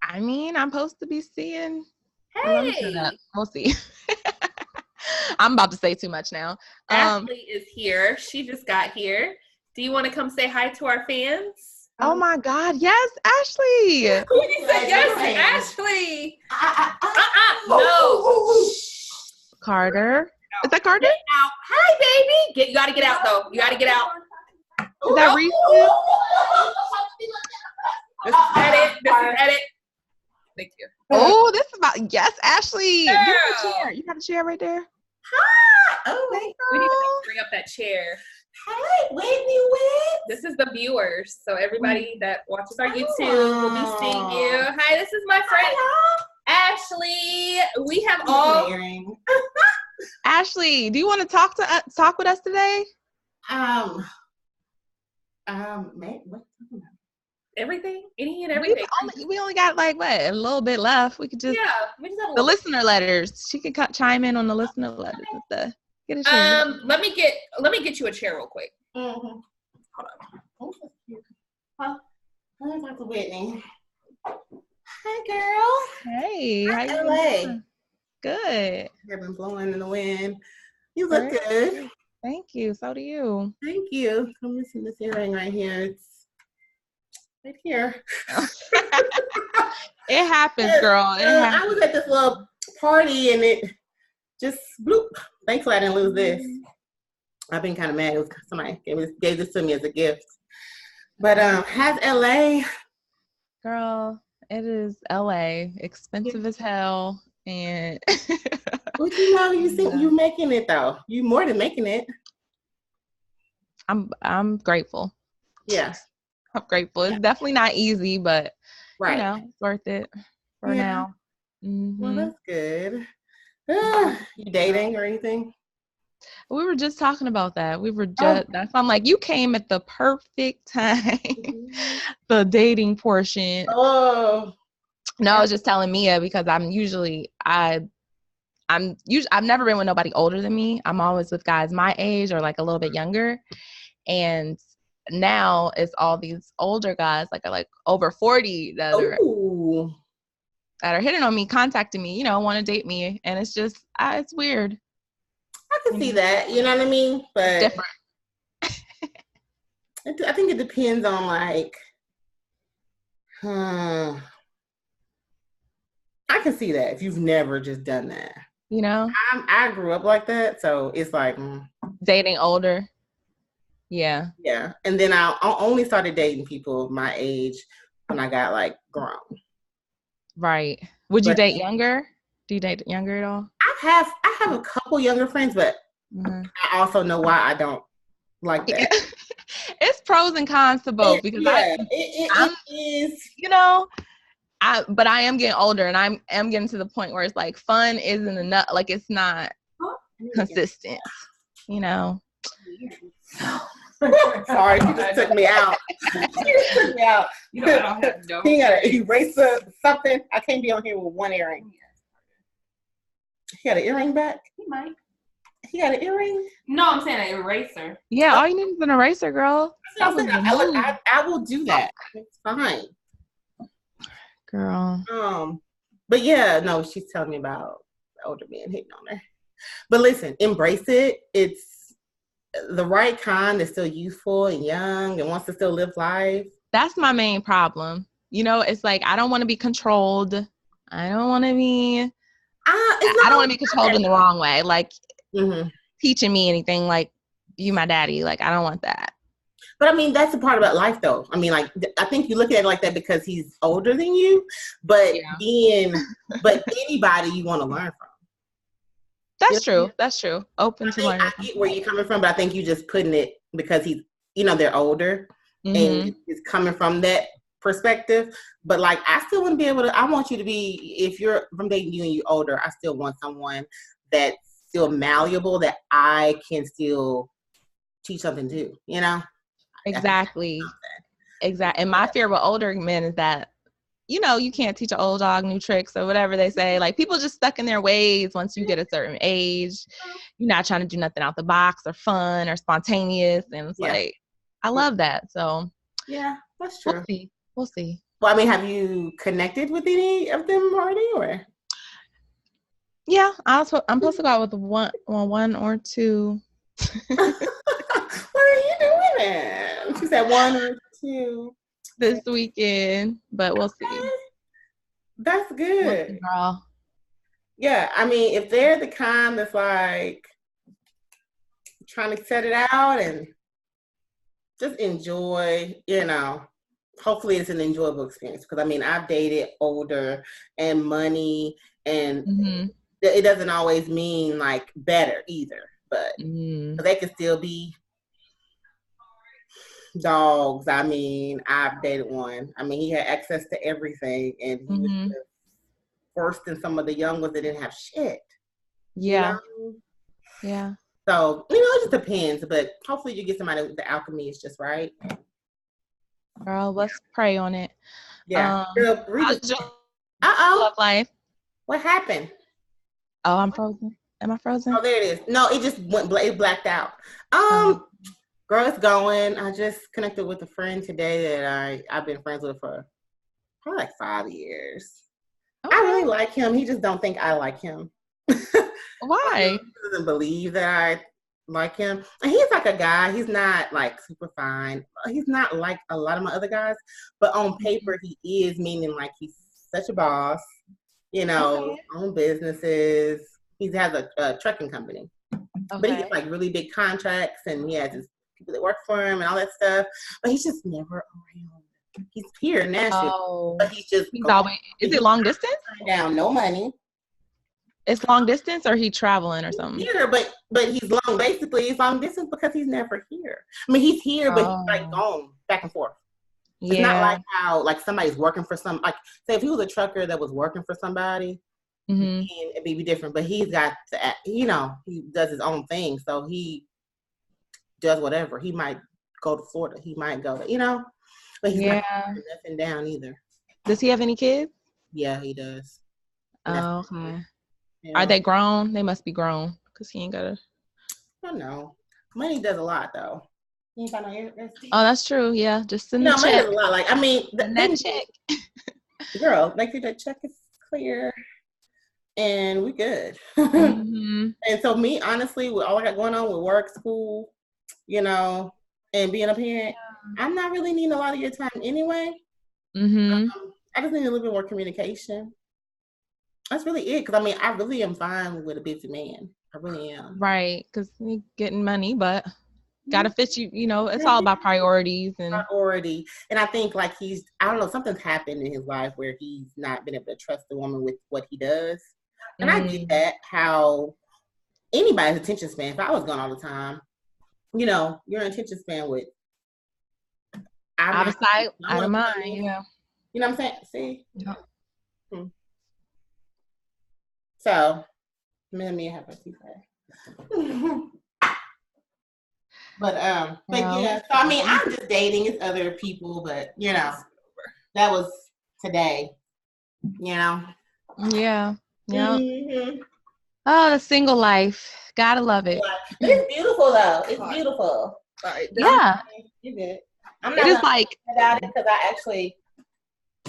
I mean, I'm supposed to be seeing. Hey. We'll see. I'm about to say too much now. Ashley is here. She just got here. Do you want to come say hi to our fans? Oh my God. Yes, Ashley. Who did you say yes, Ashley? No. Carter. Is that Carter? Get out. Hi, baby. You got to get out, though. You got to get out. Is that Reese? This is edit. Thank you. Oh, this is about, yes, Ashley. Girl. Give me a chair. You got a chair right there? Hi. Oh, wait. We need to bring up that chair. Hi, this is the viewers. So everybody that watches our YouTube will be seeing you. Hi, this is my friend Ashley. We have all. Ashley, do you want to talk with us today? What? Everything, any and everything. We only got like what, a little bit left. We could just we just have the listener letters. She can chime in on the listener letters and stuff. Get a chair. Let me get you a chair real quick. Mm-hmm. Hold on. Hi, Dr. Whitney. Hi, girl. Hey, how you doing? Good. I've been blowing in the wind. You look good. Thank you. So do you. Thank you. I'm missing this earring right here. It's right here. It happens, girl. I was at this little party and it just bloop. Thankfully, I didn't lose this. I've been kind of mad. It was somebody gave this to me as a gift. But how's LA? Girl, It is LA, expensive as hell, and But you making it though. You more than making it. I'm grateful. Yeah. I'm grateful. It's definitely not easy, but right. It's worth it for now. Mm-hmm. Well, that's good. You dating or anything? We were just talking about that. That's I'm like, you came at the perfect time. The dating portion. Oh. No, I was just telling Mia because I've never been with nobody older than me. I'm always with guys my age or like a little bit younger. And now it's all these older guys like over 40 that are hitting on me, contacting me, want to date me. And it's just, it's weird. I can see that, you know what I mean? But it's different. I think it depends on like, I can see that if you've never just done that. I grew up like that, so it's like dating older. Yeah. Yeah, and then I only started dating people my age when I got like grown. Right. Would you date younger? Do you date younger at all? I have a couple younger friends, but I also know why I don't like that. It's pros and cons to both because it is. But I am getting older and I am getting to the point where it's like fun isn't enough. Like it's not consistent, Sorry, she just took me out. I don't have no. He got to erase something. I can't be on here with one earring. He got an earring back? He might. He got an earring? No, I'm saying an eraser. Yeah, all you need is an eraser, girl. I will do that. It's fine. Girl. But yeah, no, she's telling me about older men hitting on her. But listen, embrace it. It's the right kind that's still youthful and young and wants to still live life. That's my main problem. It's like I don't want to be controlled. I don't want to be controlled in the wrong way, like teaching me anything like you my daddy. Like I don't want that. But I mean, that's the part about life though. I mean, like I think you look at it like that because he's older than you, but but anybody you want to learn from. That's true. That's true. Open to learning. I get where you're coming from, but I think you're just putting it because he's, they're older and it's coming from that perspective. But like, I still want to be able to, I want you to be, if you're from dating you and you're older, I still want someone that's still malleable that I can still teach something to, Exactly. And my fear with older men is that, you can't teach an old dog new tricks or whatever they say. Like people just stuck in their ways once you get a certain age. You're not trying to do nothing out the box or fun or spontaneous. And it's like, I love that. So yeah, that's true. We'll see. Well, I mean, have you connected with any of them already or? Yeah, I'm supposed to go out with one or two. What are you doing then? She said one or two. This weekend, but we'll see. That's good. We'll see, girl. Yeah, I mean, if they're the kind that's like trying to set it out and just enjoy, hopefully it's an enjoyable experience. Because I mean, I've dated older and money, and it doesn't always mean like better either. But they can still be dogs. I mean, I've dated one. I mean, he had access to everything, and he was just worse than some of the young ones that didn't have shit. Yeah. Yeah. So, it just depends, but hopefully you get somebody with the alchemy is just right. Girl, let's pray on it. Yeah. Love life. What happened? Oh, I'm frozen. Am I frozen? Oh, there it is. No, it just it blacked out. Girl, it's going. I just connected with a friend today that I've been friends with for probably like 5 years. Okay. I really like him. He just don't think I like him. Why? He doesn't believe that I like him. And he's like a guy. He's not like super fine. He's not like a lot of my other guys. But on paper, he is, meaning like he's such a boss. Own businesses. He has a trucking company. Okay. But he gets like really big contracts and he has his people that work for him and all that stuff. But he's just never around He's here in Nashville, but he's always. Is it long distance? Down, no money. It's long distance, or he traveling or something? Here, but he's long. Basically, he's long distance because he's never here. I mean, he's here, but he's like gone back and forth. It's not like how like somebody's working for some. Like, say if he was a trucker that was working for somebody, it'd be different. But he's got to, he does his own thing, so he does whatever. He might go to Florida. He might go to, but he's not nothing down either. Does he have any kids? Yeah, he does. Oh, okay. Are they grown? They must be grown because he ain't got a. I don't know. Money does a lot, though. You ain't got no RSP. Oh, that's true. Yeah, just in the check. Money does a lot. Like, I mean, that check. Girl, make sure that check is clear, and we good. And so, me, honestly, with all I got going on with work, school, and being a parent, I'm not really needing a lot of your time anyway. I just need a little bit more communication. That's really it. Because, I mean, I really am fine with a busy man. I really am. Right. Because you're getting money, but got to fit you. It's all about priorities. And I think, like, I don't know, something's happened in his life where he's not been able to trust the woman with what he does. And I get that, how anybody's attention span, if I was gone all the time, your attention span would. Out of sight, out of mind. Yeah. You know what I'm saying? See? Yeah. So, me have a secret. But yeah. So I mean, I'm just dating. It's other people, but that was today. Yeah. Yeah. Oh, the single life. Gotta love it. It's beautiful though. It's beautiful. Sorry. Yeah. You good? I'm not. It is like about it because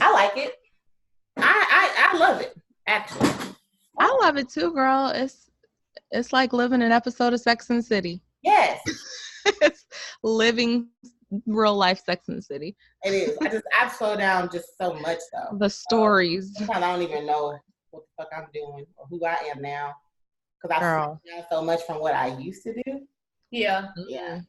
I like it. I love it actually. I love it too, girl. It's like living an episode of Sex and the City. Yes. It's living real life Sex and the City. It is. I've slowed down just so much though. The stories. Sometimes I don't even know what the fuck I'm doing or who I am now because I've slowed down so much from what I used to do. Yeah. Yeah.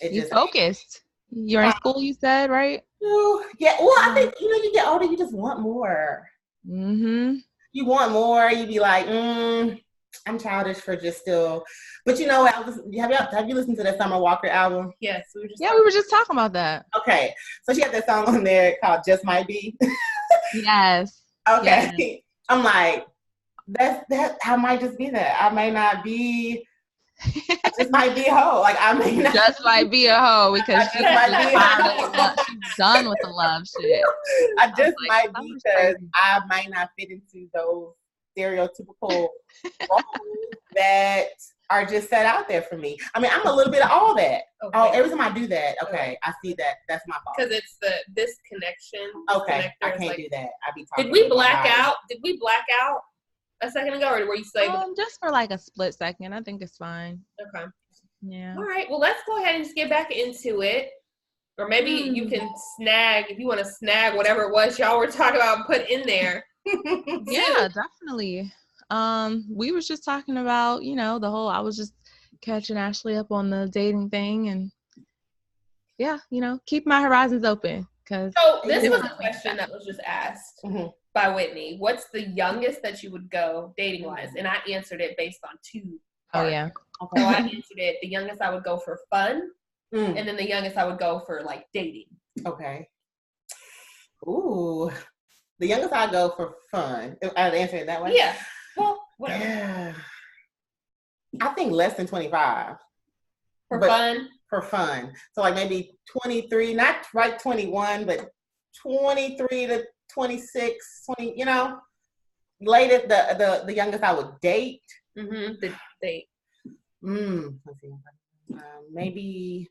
You focused. You're in school, you said, right? Yeah. Well, I think you get older, you just want more. You want more. You be like, I'm childish for just still. But you know what? Have you listened to that Summer Walker album? Yes, we were just talking about that. Okay, so she had that song on there called "Just Might Be." Yes. Okay, yes. I'm like, that. I might just be that. I may not be. I just might be a hoe. Like I may not. Just might be a hoe because she's done with the love shit. I just might be because I might not fit into those stereotypical roles that are just set out there for me. I mean, I'm a little bit of all that. Okay. Every time I do that, I see that that's my fault. Because it's this connection. Okay, I can't do that. I be talking. Did we black out? Did we black out a second ago, or were you saying? Just for like a split second. I think it's fine. Okay. Yeah. All right. Well, let's go ahead and just get back into it. Or maybe you can snag, if you want to snag whatever it was y'all were talking about and put in there. Yeah, definitely. We was just talking about, I was just catching Ashley up on the dating thing and keep my horizons open. So this was a question that was just asked by Whitney. What's the youngest that you would go dating wise? And I answered it based on 2 parts. Oh yeah. Okay. So I answered it. The youngest I would go for fun. And then the youngest I would go for like dating. Okay. Ooh. The youngest I go for fun. I'd answer it that way? Yeah. Well, whatever. Yeah. I think less than 25. Fun? For fun. So like maybe 23, not right 21, but 23 to 26, 20, latest, the youngest I would date. The date. Let's see. Maybe,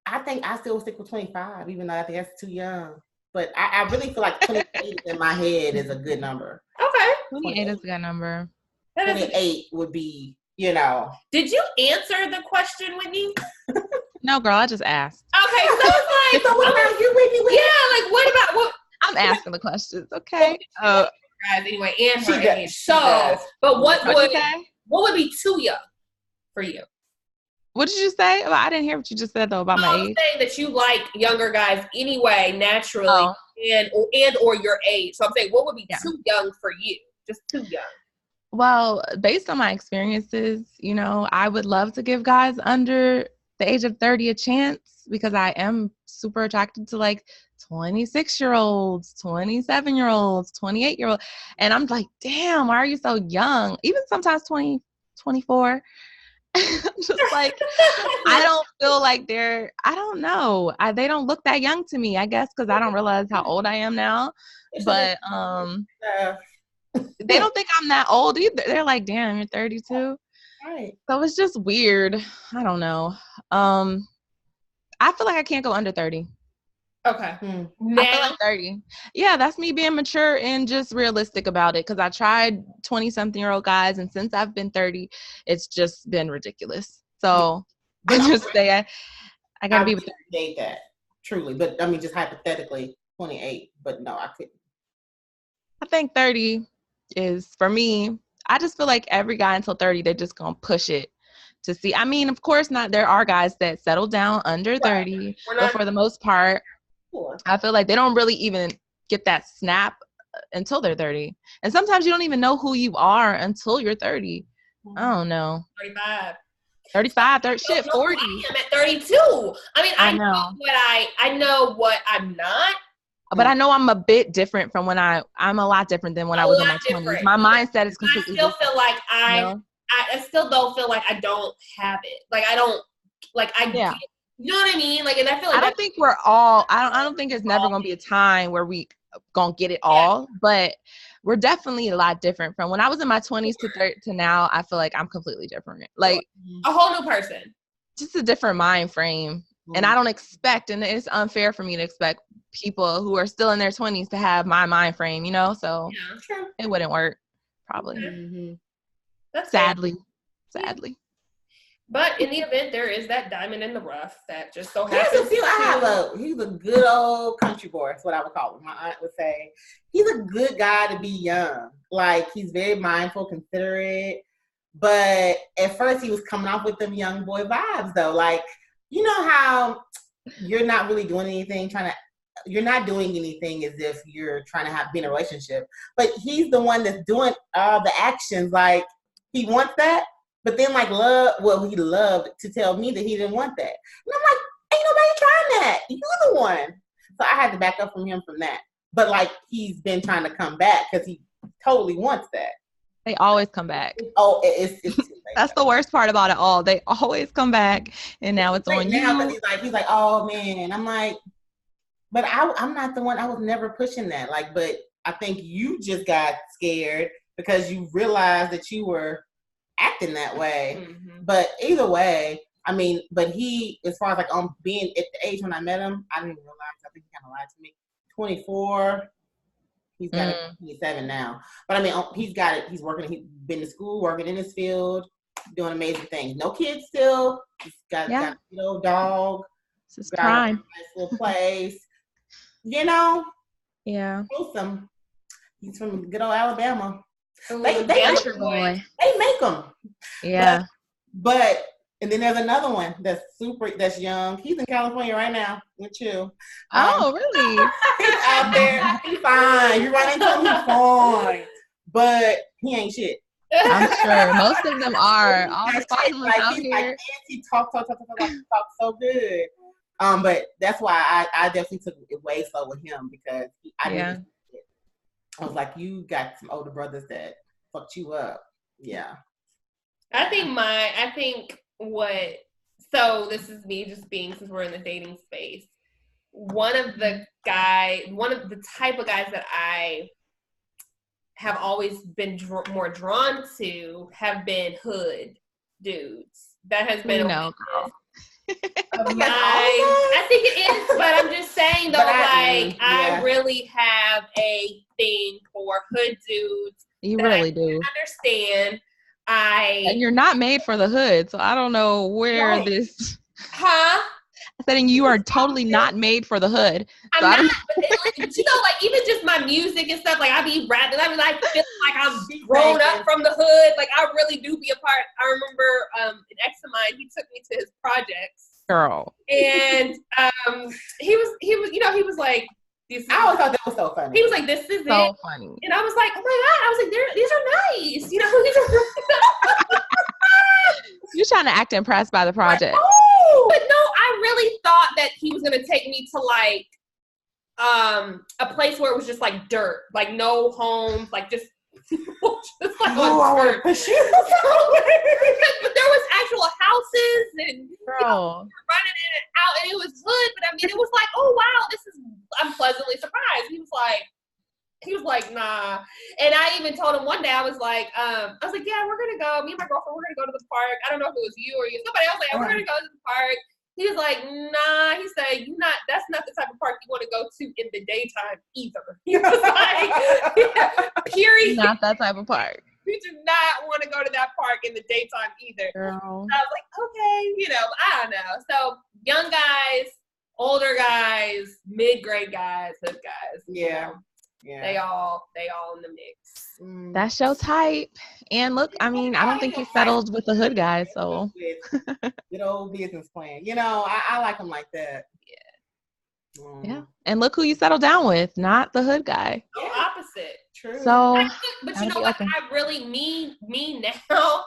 I think I still stick with 25, even though I think that's too young. But I really feel like 28 in my head is a good number. Okay. 28 is a good number. 28 would be, Did you answer the question, Whitney? No, girl, I just asked. Okay, so it's like, so what about you, Whitney? Yeah, like what about what? I'm asking the questions, okay? Guys, anyway, and her age. So, but what would be too young for you? What did you say? Well, I didn't hear what you just said though about my age. I'm saying that you like younger guys anyway, naturally, and or your age. So I'm saying, what would be too young for you? Just too young. Well, based on my experiences, you know, I would love to give guys under the age of 30 a chance because I am super attracted to like 26-year-olds, 27-year-olds, 28-year-olds. And I'm like, damn, why are you so young? Even sometimes 20, 24. Just like, I don't feel like I don't know. They don't look that young to me, I guess, because I don't realize how old I am now. But they don't think I'm that old either. They're like, damn, you're 32. Right. So it's just weird. I don't know. I feel like I can't go under 30. Okay. I feel like 30. Yeah, that's me being mature and just realistic about it. Because I tried 20-something-year-old guys, and since I've been 30, it's just been ridiculous. So I just say I gotta be with 30. Date that truly, but I mean, just hypothetically, 28. But no, I couldn't. I think 30 is for me. I just feel like every guy until 30, they're just gonna push it to see. I mean, of course not. There are guys that settle down under 30, but for the most part, I feel like they don't really even get that snap until they're 30. And sometimes you don't even know who you are until you're 30. I don't know. 35, 30, shit, 40. I'm at 32. I mean, I know what I'm not. But I know I'm a bit different from I'm a lot different than when I was in my 20s. My mindset is completely different. I still feel like I still don't feel like I don't have it. Like I don't, like I get, you know what I mean? Like, and I feel like I don't think we're all, I don't think there's never going to be a time where we going to get it all, but we're definitely a lot different from when I was in my 20s to now. I feel like I'm completely different. Like a whole new person. Just a different mind frame. And I don't expect, and it's unfair for me to expect people who are still in their 20s to have my mind frame, you know? So it wouldn't work, probably. Mm-hmm. That's sadly. But in the event, there is that diamond in the rough that just so happens. He's a good old country boy. That's what I would call him. My aunt would say he's a good guy to be young. Like, he's very mindful, considerate. But at first, he was coming off with them young boy vibes, though. Like, you know how you're not really doing anything, you're not doing anything as if you're trying to be in a relationship. But he's the one that's doing all the actions. Like, he wants that. But then, like, he loved to tell me that he didn't want that. And I'm like, ain't nobody trying that. You're the one. So I had to back up from him from that. But, like, he's been trying to come back because he totally wants that. They always come back. Oh, it's too late. That's the worst part about it all. They always come back, and now it's on now, you. He's like, oh, man. I'm like, but I'm not the one. I was never pushing that. Like, but I think you just got scared because you realized that you were acting that way. Mm-hmm. But either way, I mean, but he, as far as like being at the age when I met him, I didn't realize. I think he kind of lied to me. 24. He's got it. 27 now. But I mean, he's got it. He's working. He's been to school, working in his field, doing amazing things. No kids still. He's got a little dog. This is prime. Nice little place. You know. Yeah. Awesome. He's from good old Alabama. Ooh, they make them. Yeah. But and then there's another one that's young. He's in California right now with you. Oh, really? He's out there. He's fine. You run into him, he's fine. But he ain't shit. I'm sure most of them are. All the finalists out he's here. Like, he talk so good. But that's why I definitely took it way slow with him because I was like, you got some older brothers that fucked you up. Yeah. So this is me just being, since we're in the dating space, one of the type of guys that I have always been more drawn to have been hood dudes. That has been girl. I think it is, but I'm just saying though, I really have a thing for hood dudes. You really do. Understand. And you're not made for the hood, so I don't know where this. Huh? I setting. You are totally not made for the hood. I'm not, but you know, like even just my music and stuff, like I be rapping, I be like feeling like I'm grown up from the hood. Like I really do be a part. I remember an ex of mine, he took me to his projects. Girl. And he was, you know, he was like, I always thought that was so funny. He was like, "This is so it." funny. And I was like, "Oh my god!" I was like, "These are nice." You know, these are. You're trying to act impressed by the project. Like, oh, but no, I really thought that he was gonna take me to like a place where it was just like dirt, like no homes, like just like on dirt. But there was actual houses and you know, running in and out, and it was good. But I mean, it was like, oh wow, I'm pleasantly surprised. He was like, nah. And I even told him one day, I was like, yeah, we're gonna go. Me and my girlfriend, we're gonna go to the park. I don't know if it was you or somebody else. Like, we're gonna go to the park. He was like, nah. He said, that's not the type of park you want to go to in the daytime either. He was like, period. Not that type of park. We do not want to go to that park in the daytime either. Girl. So I was like, okay, you know, I don't know. So young guys, older guys, mid-grade guys, hood guys. Yeah. You know, yeah. They all in the mix. That's your type. And look, I mean, I don't think you settled with the hood guy, so. Good old business plan. You know, I like them like that. Yeah. Yeah. And look who you settled down with, not the hood guy. No, opposite. True. So, but you know what? I really, me now,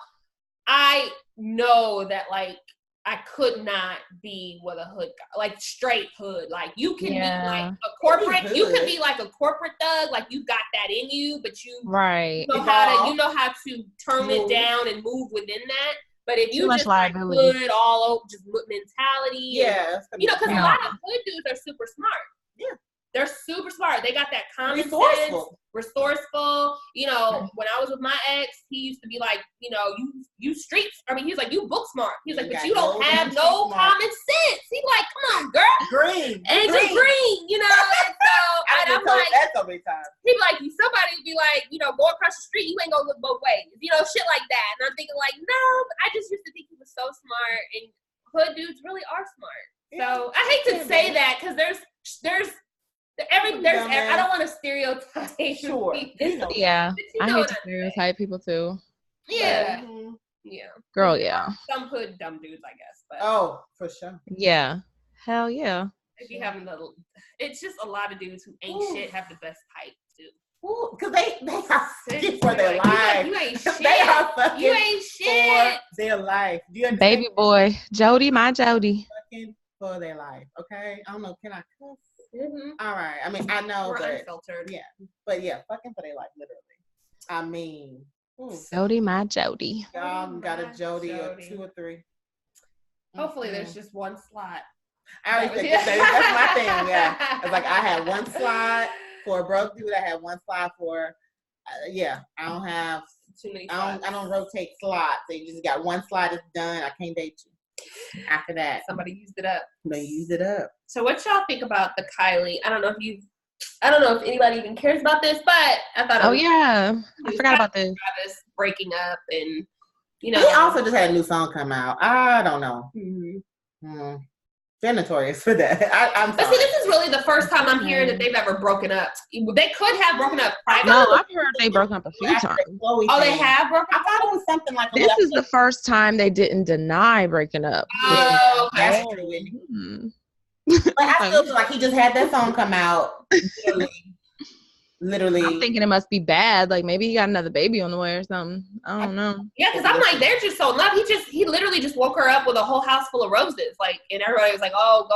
I know that like, I could not be with a hood guy, like straight hood. Like you can be like a corporate, you can be like a corporate thug, like you got that in you, but you know how to tone it down and move within that. But if you just like hood all over, just mentality, you know, because a lot of hood dudes are super smart. Yeah. They're super smart. They got that common sense, resourceful. You know, when I was with my ex, he used to be like, you know, you streets. I mean, he was like, you book smart. He was like, but you don't have no common sense. He's like, come on, girl. Green. And just green, you know. And so I'm like, that so many times. He'd be like, somebody would be like, you know, go across the street, you ain't gonna look both ways. You know, shit like that. And I'm thinking like, no, but I just used to think he was so smart. And hood dudes really are smart. So I hate to say that because there's I don't want to stereotype. Sure. Yeah. I hate to stereotype people too. Yeah. Mm-hmm. Yeah. Girl, yeah. Some hood dumb dudes, I guess. But for sure. Yeah. Hell yeah. If you have it's just a lot of dudes who ain't shit have the best type too. Because they are fucking for their life. You ain't shit. They are fucking you ain't shit. for their life. Do you understand? Baby boy. Jody, my Jody. Fucking for their life. Okay? I don't know. Can I cuss? Mm-hmm. All right. I mean, I know, we're but unfiltered. Yeah, but yeah, fucking for their life, literally. I mean, Jody, my Jody. Y'all got a Jody or 2 or 3. Hopefully, there's just one slot. I always think that's my thing. Yeah, it's like I had one slot for a broke dude. I had one slot for I don't have too many. I don't rotate slots. They just got one slot. It's done. I can't date you. After that, somebody used it up. They used it up. So what y'all think about the Kylie? I don't know if anybody even cares about this, but I thought. Oh yeah, I forgot about this. Travis breaking up, and you know, he also just had a new song come out. I don't know. Mm-hmm. They're notorious for that. But see, this is really the first time I'm hearing that they've ever broken up. They could have broken up privately. No, I've heard they broke up a few times. Oh, they have broken up? I thought it was something like this is the first time they didn't deny breaking up. Oh, okay. But I still feel like he just had that song come out. Literally. I'm thinking it must be bad. Like maybe he got another baby on the way or something. I don't know. Yeah, because I'm like, they're just so in love. He literally just woke her up with a whole house full of roses. Like, and everybody was like, oh,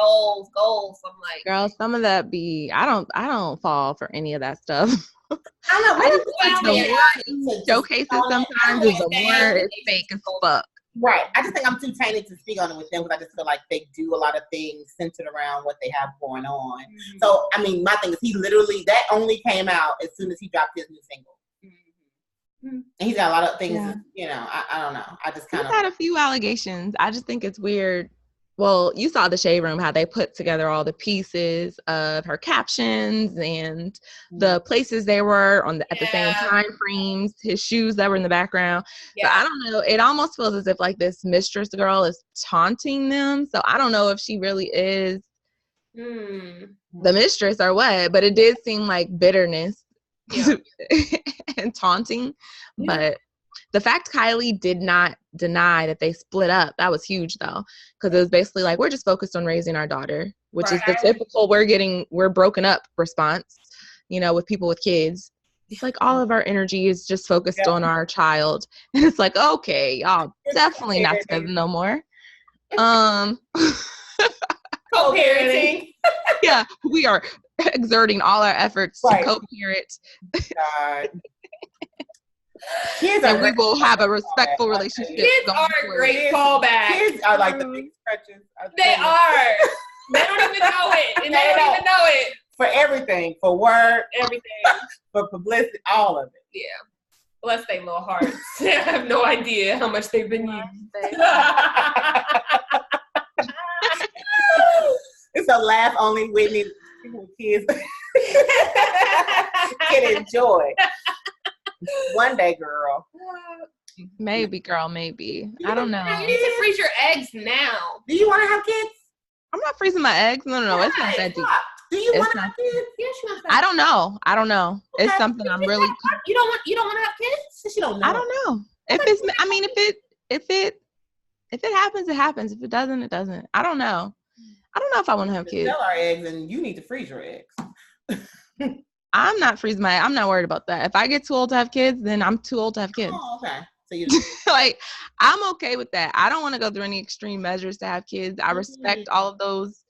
goals. I'm like, girl, some of that I don't fall for any of that stuff. I know. I just think the showcases sometimes is a word. It's fake as fuck. Right. I just think I'm too tainted to speak on it with them because I just feel like they do a lot of things centered around what they have going on. Mm-hmm. So, I mean, my thing is that only came out as soon as he dropped his new single. Mm-hmm. And he's got a lot of things, you know, I don't know. I just kind of had a few allegations. I just think it's weird well, you saw the Shade Room, how they put together all the pieces of her captions and the places they were at the same time frames, his shoes that were in the background. So I don't know. It almost feels as if like this mistress girl is taunting them. So I don't know if she really is the mistress or what, but it did seem like bitterness and taunting. But the fact Kylie did not deny that they split up, that was huge though, because it was basically like, we're just focused on raising our daughter, which is the typical we're broken up response, with people with kids. It's like all of our energy is just focused on our child. And it's like, okay, y'all definitely not together no more. Co-parenting. Yeah, we are exerting all our efforts to co-parent. God. Kids and we will have a respectful relationship. Kids are a great fallback. Kids are like the big stretches. They are. They don't even know it. And they don't even know it. For everything. For work. Everything. For publicity. All of it. Yeah. Bless their little hearts. I have no idea how much they've been used. It's a laugh only Whitney people with kids can enjoy. One day, girl. Maybe, girl, maybe. I don't know. You need to freeze your eggs now. Do you want to have kids? I'm not freezing my eggs. No, it's not that deep. Do you want to have kids? Yes, you want to. I don't know. Okay. It's something I'm really. You don't want to have kids? You don't know. I don't know. If it happens, it happens. If it doesn't, it doesn't. I don't know. I don't know if I want to have kids. Sell our eggs, and you need to freeze your eggs. I'm not freezing I'm not worried about that. If I get too old to have kids, then I'm too old to have kids. Oh, okay. So you like, I'm okay with that. I don't want to go through any extreme measures to have kids. I respect all of those,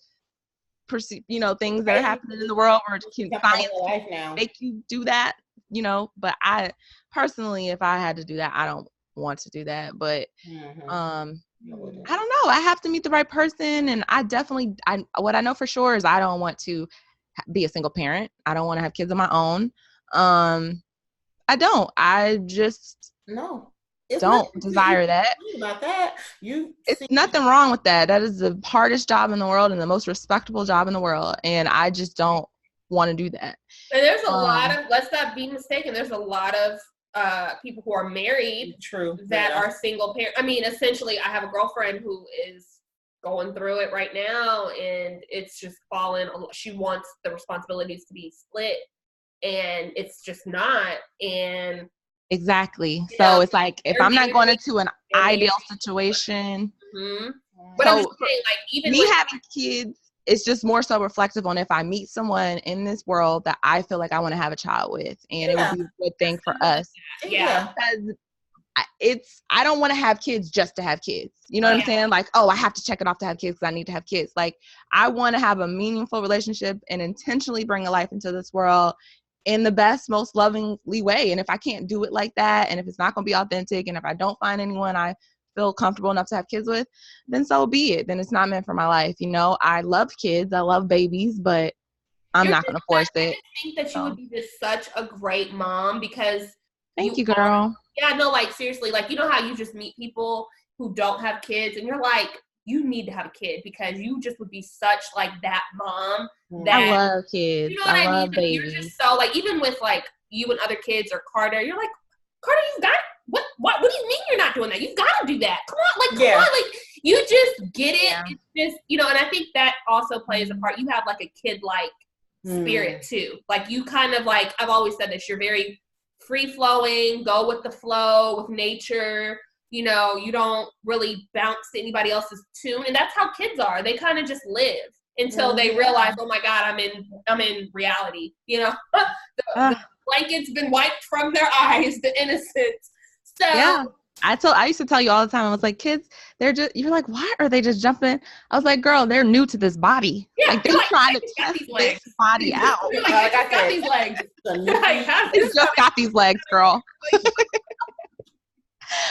things that are happening in the world where science can make you do that, But I personally, if I had to do that, I don't want to do that. But I don't know. I have to meet the right person, and what I know for sure is I don't want to be a single parent. I don't want to have kids of my own. I don't. I just don't desire that. About that, it's nothing wrong with that. That is the hardest job in the world and the most respectable job in the world, and I just don't want to do that. And there's a lot of, let's not be mistaken, there's a lot of people who are married that are single parent. I mean, essentially, I have a girlfriend who is going through it right now, and it's just she wants the responsibilities to be split, and it's just not. And exactly. So it's like, if I'm not going into an ideal situation, but I'm just saying, like, even me having kids, it's just more so reflective on if I meet someone in this world that I feel like I want to have a child with, and it would be a good thing for us. Yeah. Because I don't want to have kids just to have kids. You know what I'm saying? Like, oh, I have to check it off to have kids because I need to have kids. Like, I want to have a meaningful relationship and intentionally bring a life into this world in the best, most lovingly way. And if I can't do it like that, and if it's not going to be authentic, and if I don't find anyone I feel comfortable enough to have kids with, then so be it. Then it's not meant for my life. I love kids. I love babies, but I'm not going to force it. I think that you would be just such a great mom because Thank you, girl. Yeah, no, like, seriously, like, you know how you just meet people who don't have kids, and you're like, you need to have a kid because you just would be such, like, that mom. That, I love kids. You know what I mean? Babies. You're just so, like, even with, like, you and other kids or Carter, you're like, Carter, you've got what do you mean you're not doing that? You've got to do that. Come on, like, come on, like, you just get it. Yeah. It's just, and I think that also plays a part. You have, like, a kid-like spirit, too. Like, you kind of, like, I've always said this, you're very free-flowing, go with the flow, with nature. You don't really bounce to anybody else's tune. And that's how kids are. They kind of just live until they realize, oh my God, I'm in reality. The blanket's been wiped from their eyes, the innocence. So yeah. I used to tell you all the time, I was like, kids, you're like, why are they just jumping? I was like, girl, they're new to this body. Yeah, like, they're trying to test this body out. You're like, I just got these legs. They just got these legs, girl.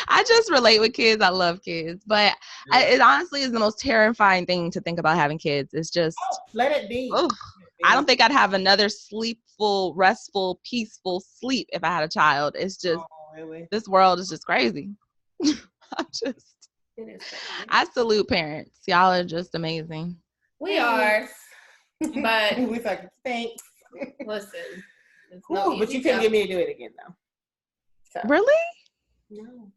I just relate with kids. I love kids. But it honestly is the most terrifying thing to think about having kids. It's just... let it be. I don't think I'd have another sleepful, restful, peaceful sleep if I had a child. It's just... really? This world is just crazy. It is crazy. I salute parents. Y'all are just amazing. We are. But we like, thanks. Listen. Cool, but you couldn't get me to do it again though. So. Really? No.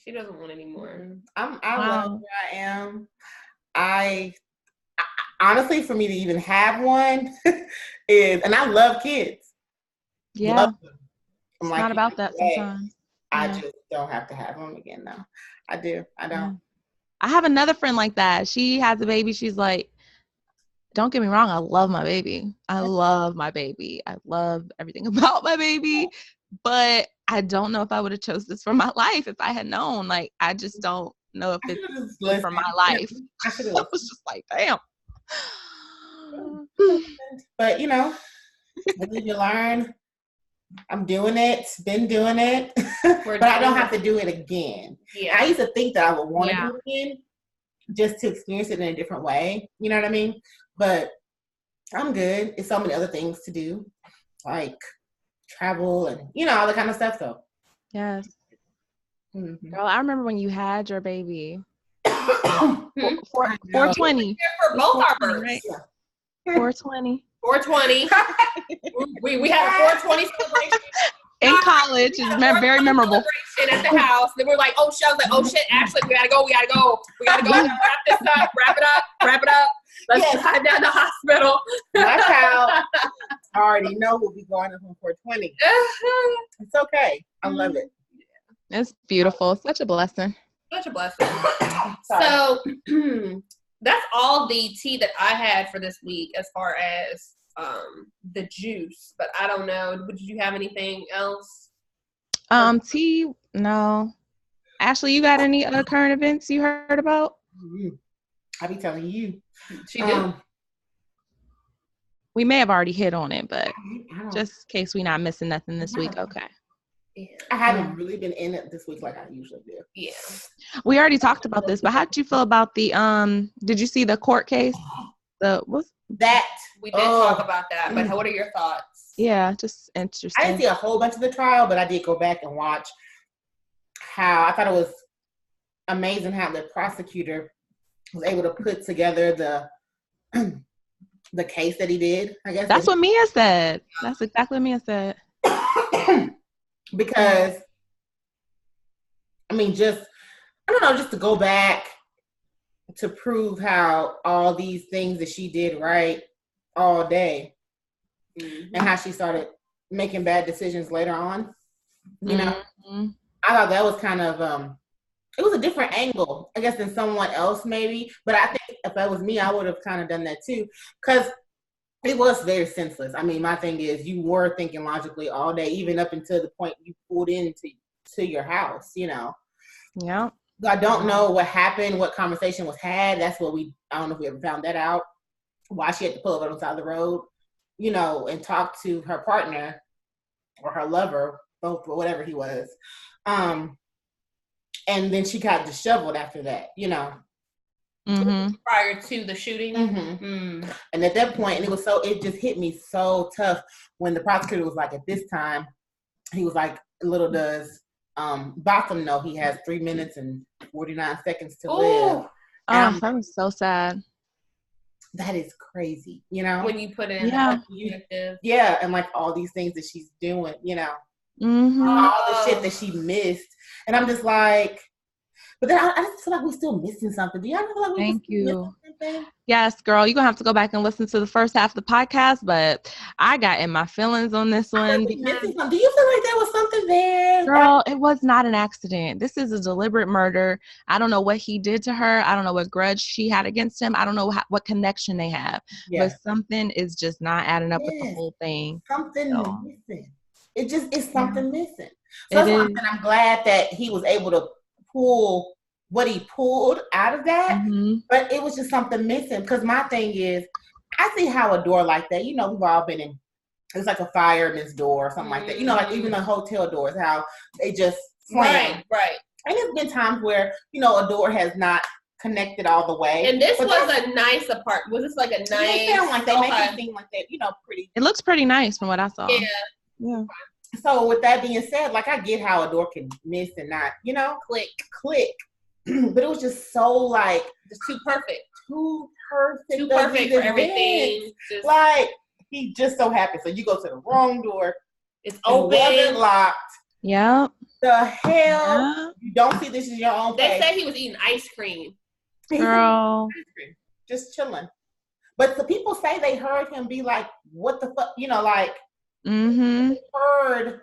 She doesn't want anymore. I love where I am. I honestly, for me to even have one is, and I love kids. Yeah. Love them. It's like, not about that sometimes. I just don't have to have them again though. I do. I don't. Yeah. I have another friend like that. She has a baby. She's like, don't get me wrong. I love my baby. I love my baby. I love everything about my baby. But I don't know if I would have chose this for my life if I had known. Like, I just don't know if it's good for my life. I was just like, damn. But, you know, you learn. I'm doing it. Been doing it. But I don't have to do it again. Yeah. I used to think that I would want to do it again just to experience it in a different way. You know what I mean? But I'm good. It's so many other things to do. Like travel and, you know, all that kind of stuff, though. Yes. Mm-hmm. Girl, I remember when you had your baby. 420. For both our births. Right? Yeah. 420. 420. we had a 420 celebration. In college. It's very memorable. At the house. Then we're like, oh shit. I was like, oh shit, Ashley, we gotta go. Wrap this up. Wrap it up. Let's drive down to the hospital. My child already know we'll be going up on 420. It's okay. I love it. It's beautiful. Such a blessing. Such a blessing. So that's all the tea that I had for this week as far as the juice. But I don't know. Did you have anything else? Tea? No. Ashley, you got any other current events you heard about? I'll be telling you. She did. We may have already hit on it, but just in case we're not missing nothing this week, okay. Yeah. I haven't really been in it this week like I usually do. Yeah. We already talked about this, but how did you feel about the did you see the court case? That we did talk about that, but what are your thoughts? Yeah, just interesting. I didn't see a whole bunch of the trial, but I did go back and watch how I thought it was amazing how the prosecutor was able to put together the case that he did. I guess that's what Mia said. That's exactly what Mia said. Because I mean, just to go back to prove how all these things that she did right all day, and how she started making bad decisions later on. You know, I thought that was kind of it was a different angle, I guess, than someone else maybe. But I think if that was me, I would have kind of done that too, because it was very senseless. I mean, my thing is, you were thinking logically all day, even up until the point you pulled into your house. You know. Yeah. I don't know what happened, what conversation was had. That's what I don't know if we ever found that out. Why she had to pull over on the side of the road, you know, and talk to her partner or her lover, both, or whatever he was. And then she got disheveled after that, you know. Prior to the shooting. And at that point, and it just hit me so tough when the prosecutor was like, at this time, he was like, little does Bothem know he has 3 minutes and 49 seconds to live. Oh, that was so sad. That is crazy, you know? When you put it in perspective. Yeah, and like all these things that she's doing, you know? All the shit that she missed. And I'm just like, but then I just feel like we're still missing something. Do y'all feel like we're missing something? Yes, girl. You're going to have to go back and listen to the first half of the podcast, but I got in my feelings on this one. Do you feel like there was something there? Girl, it was not an accident. This is a deliberate murder. I don't know what he did to her. I don't know what grudge she had against him. I don't know what connection they have. But something is just not adding up with the whole thing. Something missing. It's something missing. So I'm glad that he was able to pull what he pulled out of that, but it was just something missing. Because my thing is, I see how a door like that, you know, we've all been in, it's like a fireman's door or something like that, you know, like even the hotel doors, how they just slam. Right. And there's been times where, you know, a door has not connected all the way. And this was a nice apartment. Was this like a nice? They sound like they make it seem like that, you know, pretty. It looks pretty nice from what I saw. Yeah. So with that being said, like I get how a door can miss and not, you know, click. But it was just so like just too perfect. Too perfect. Too perfect for everything. Like he just so happy. So you go to the wrong door. It's open. It wasn't locked. Yep. The hell? Yeah. You don't see this is your own They place. say he was eating ice cream. Girl. Just chilling. But the people say they heard him be like, what the fuck? You know, like, heard,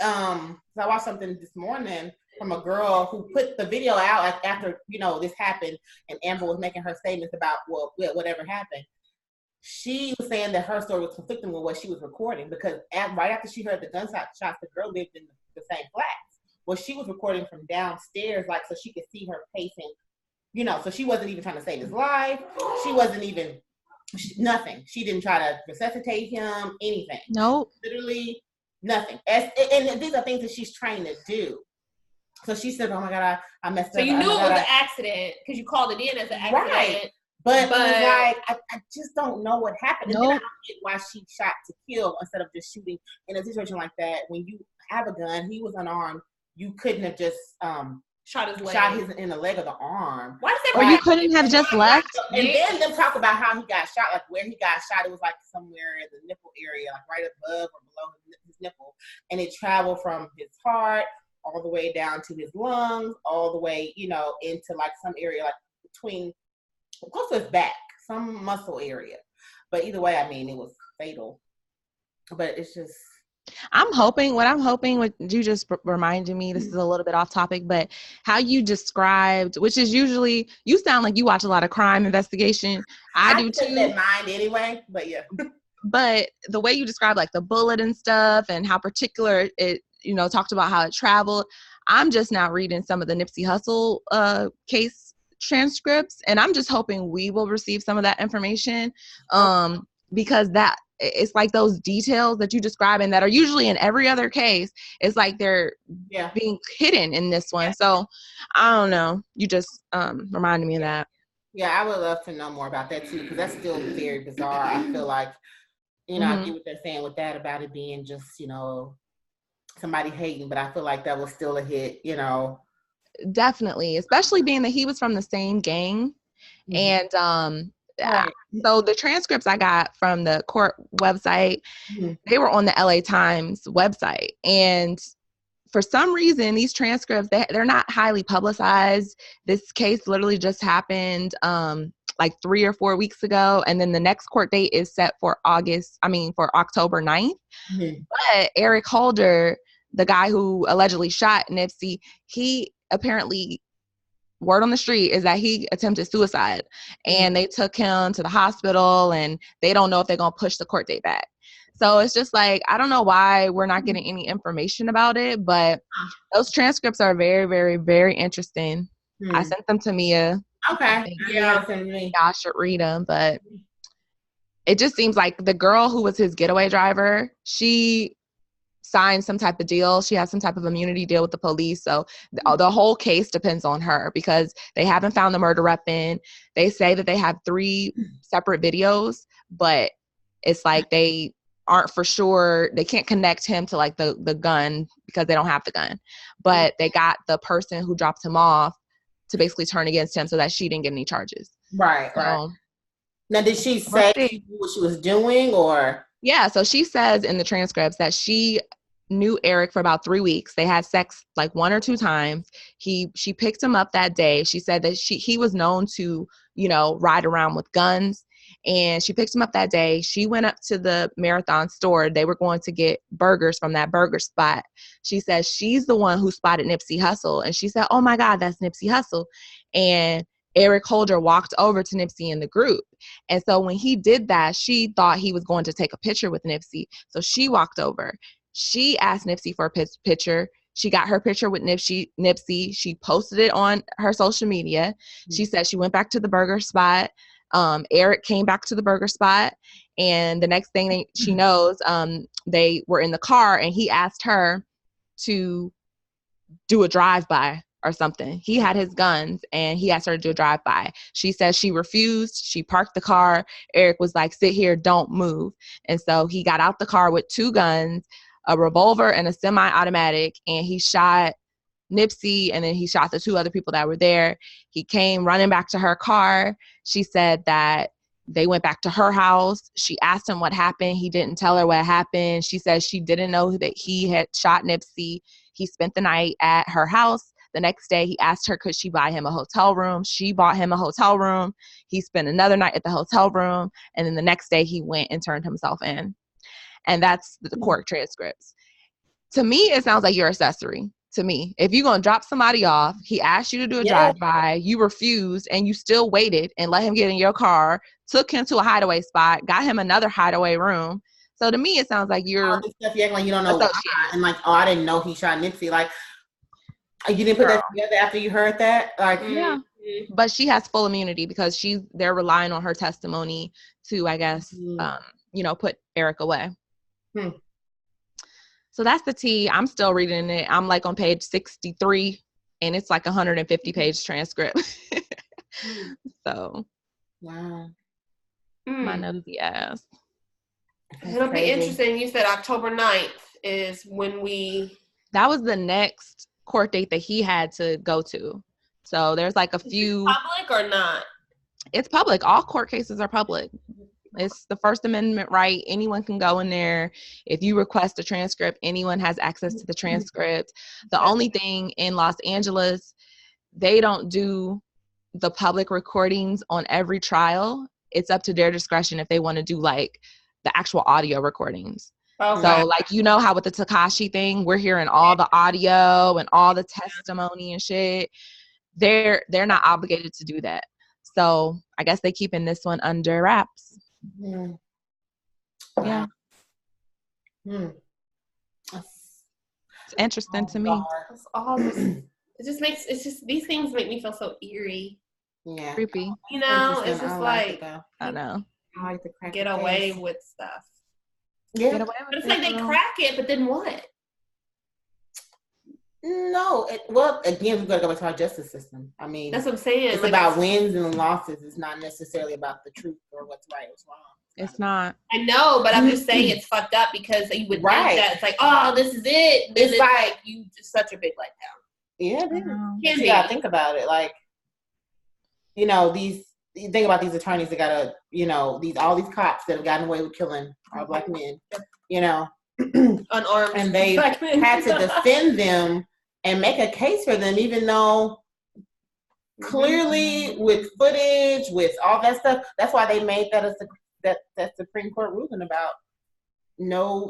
I watched something this morning from a girl who put the video out after, you know, this happened and Amber was making her statements about, well, whatever happened. She was saying that her story was conflicting with what she was recording because right after she heard the gunshot shots, the girl lived in the same flats. Well, she was recording from downstairs, like, so she could see her pacing, you know, so she wasn't even trying to save his life. She wasn't even, nothing. She didn't try to resuscitate him, anything. Nope. Literally nothing. And these are things that she's trying to do. So she said, oh my God, I messed up. So you knew it was an accident because you called it in as an accident. Right. But it was like, I just don't know what happened. And then I don't get why she shot to kill instead of just shooting. In a situation like that, when you have a gun, he was unarmed, you couldn't have just shot his leg. Shot his in the leg or the arm. Why does that? Or you couldn't have just left. And then them talk about how he got shot, like where he got shot. It was like somewhere in the nipple area, like right above or below his nipple, and it traveled from his heart all the way down to his lungs, all the way, you know, into like some area like between close to his back, some muscle area. But either way, I mean, it was fatal. But it's just. What I'm hoping, what you just reminded me, this is a little bit off topic, but how you described, which is usually, you sound like you watch a lot of crime investigation. I do too. That mind anyway, but yeah. But the way you describe like the bullet and stuff and how particular it, you know, talked about how it traveled. I'm just now reading some of the Nipsey Hussle case transcripts, and I'm just hoping we will receive some of that information because that it's like those details that you describe and that are usually in every other case. It's like they're being hidden in this one. So I don't know. You just reminded me of that. Yeah, I would love to know more about that too, because that's still very bizarre. I feel like, you know, I get what they're saying with that about it being just, you know, somebody hating, but I feel like that was still a hit, you know. Definitely, especially being that he was from the same gang. And so the transcripts I got from the court website, they were on the LA Times website. And for some reason, these transcripts, they're not highly publicized. This case literally just happened like 3 or 4 weeks ago. And then the next court date is set for October 9th. But Eric Holder, the guy who allegedly shot Nipsey, he apparently, word on the street is that he attempted suicide, and they took him to the hospital, and they don't know if they're going to push the court date back. So it's just like, I don't know why we're not getting any information about it, but those transcripts are very, very, very interesting. I sent them to Mia. Okay. Y'all should read them, but it just seems like the girl who was his getaway driver, she signed some type of deal. She has some type of immunity deal with the police. So the whole case depends on her because they haven't found the murder weapon. They say that they have 3 separate videos, but it's like they aren't for sure. They can't connect him to like the gun because they don't have the gun. But they got the person who dropped him off to basically turn against him so that she didn't get any charges. Right. Now, did she say what she was doing or? Yeah, so she says in the transcripts that she knew Eric for about 3 weeks. They had sex like 1 or 2 times. She picked him up that day. She said that he was known to, you know, ride around with guns. And she picked him up that day. She went up to the Marathon store. They were going to get burgers from that burger spot. She says she's the one who spotted Nipsey Hussle. And she said, oh my God, that's Nipsey Hussle. And Eric Holder walked over to Nipsey in the group. And so when he did that, she thought he was going to take a picture with Nipsey. So she walked over. She asked Nipsey for a picture. She got her picture with Nipsey. She posted it on her social media. She said she went back to the burger spot. Eric came back to the burger spot. And the next thing she knows, they were in the car and he asked her to do a drive-by or something. He had his guns and he asked her to do a drive-by. She says she refused. She parked the car. Eric was like, sit here, don't move. And so he got out the car with 2 guns, a revolver and a semi-automatic, and he shot Nipsey, and then he shot the 2 other people that were there. He came running back to her car. She said that they went back to her house. She asked him what happened. He didn't tell her what happened. She says she didn't know that he had shot Nipsey. He spent the night at her house. The next day, he asked her, could she buy him a hotel room? She bought him a hotel room. He spent another night at the hotel room. And then the next day, he went and turned himself in. And that's the court transcripts. To me, it sounds like you're accessory. To me, if you're going to drop somebody off, he asked you to do a drive-by, you refused, and you still waited and let him get in your car, took him to a hideaway spot, got him another hideaway room. So to me, it sounds like you're all this stuff you act like you don't know why, and like, oh, I didn't know he shot Nipsey. Like, you didn't put that together after you heard that? Like, yeah. But she has full immunity because they're relying on her testimony to, I guess, put Eric away. So that's the tea. I'm still reading it. I'm like on page 63, and it's like 150-page transcript. So, wow. My nosy ass. It'll be interesting. You said October 9th is when that was the next court date that he had to go to. So there's like a few. Public or not? It's public. All court cases are public. It's the First Amendment right. Anyone can go in there. If you request a transcript, anyone has access to the transcript. The only thing in Los Angeles, they don't do the public recordings on every trial. It's up to their discretion if they want to do like the actual audio recordings. Okay. So like, how with the Tekashi thing, we're hearing all the audio and all the testimony and shit. They're not obligated to do that. So I guess they're keeping this one under wraps. Yeah. It's interesting to me. It's all these things make me feel so eerie. Yeah. Creepy. It's just like I know. I like to crack get away with stuff. Yeah. But it's like they crack it, but then what? No. Again, we've got to go back to our justice system. I mean, that's what I'm saying. It's like, about wins and losses. It's not necessarily about the truth or what's right or what's wrong. It's not. I know, but I'm just saying it's fucked up because you would think that it's like, oh, this is it. It's like you just such a big letdown. Yeah, you gotta think about it. Like, you think about these attorneys that gotta, all these cops that have gotten away with killing our black men, unarmed, and they had to defend them and make a case for them, even though clearly with footage, with all that stuff. That's why they made that that Supreme Court ruling about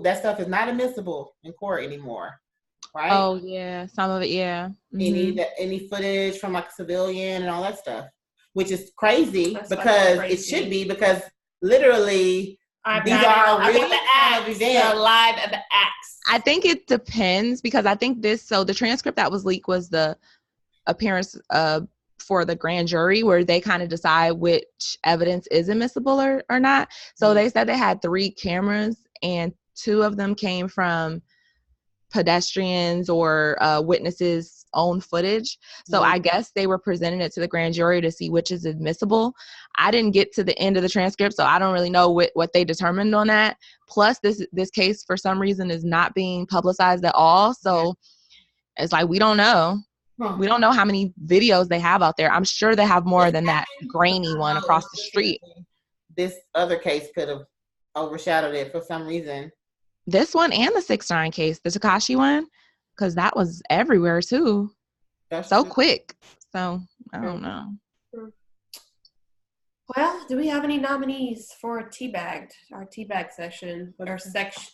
that stuff is not admissible in court anymore, right? Oh yeah, some of it, yeah. Any footage from like a civilian and all that stuff, which is crazy because it should be, because literally these are really the live of the acts. I think it depends, because I think the transcript that was leaked was the appearance for the grand jury, where they kind of decide which evidence is admissible or not. So they said they had 3 cameras, and 2 of them came from pedestrians or witnesses' own footage. So I guess they were presenting it to the grand jury to see which is admissible. I didn't get to the end of the transcript, so I don't really know what they determined on that. Plus, this case, for some reason, is not being publicized at all. So it's like, we don't know. We don't know how many videos they have out there. I'm sure they have more than that grainy one across the street. This other case could have overshadowed it for some reason. This one and the 6ix9ine case, the Tekashi one, because that was everywhere too. That's so true. Quick. So I don't know. Well, do we have any nominees for our teabag session or section?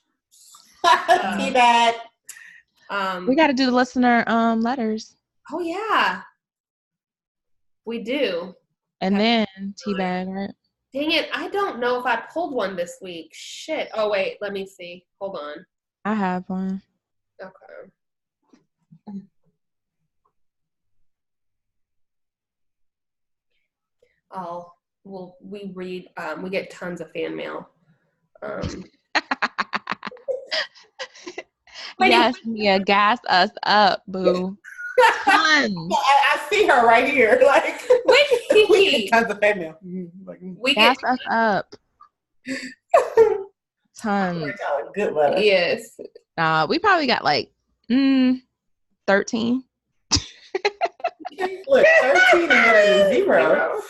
Teabag. We got to do the listener letters. Oh yeah, we do. And then teabag, right? Dang it, I don't know if I pulled one this week. Shit. Oh wait, let me see. Hold on. I have one. Okay. Oh, well, we get tons of fan mail. Yes, Mia, gas us up, boo. Tons. I see her right here. Like, we tons of fan mail. We gas us up. Tons. Good letter. Yes. We probably got like 13. Look, 13 is better than 0.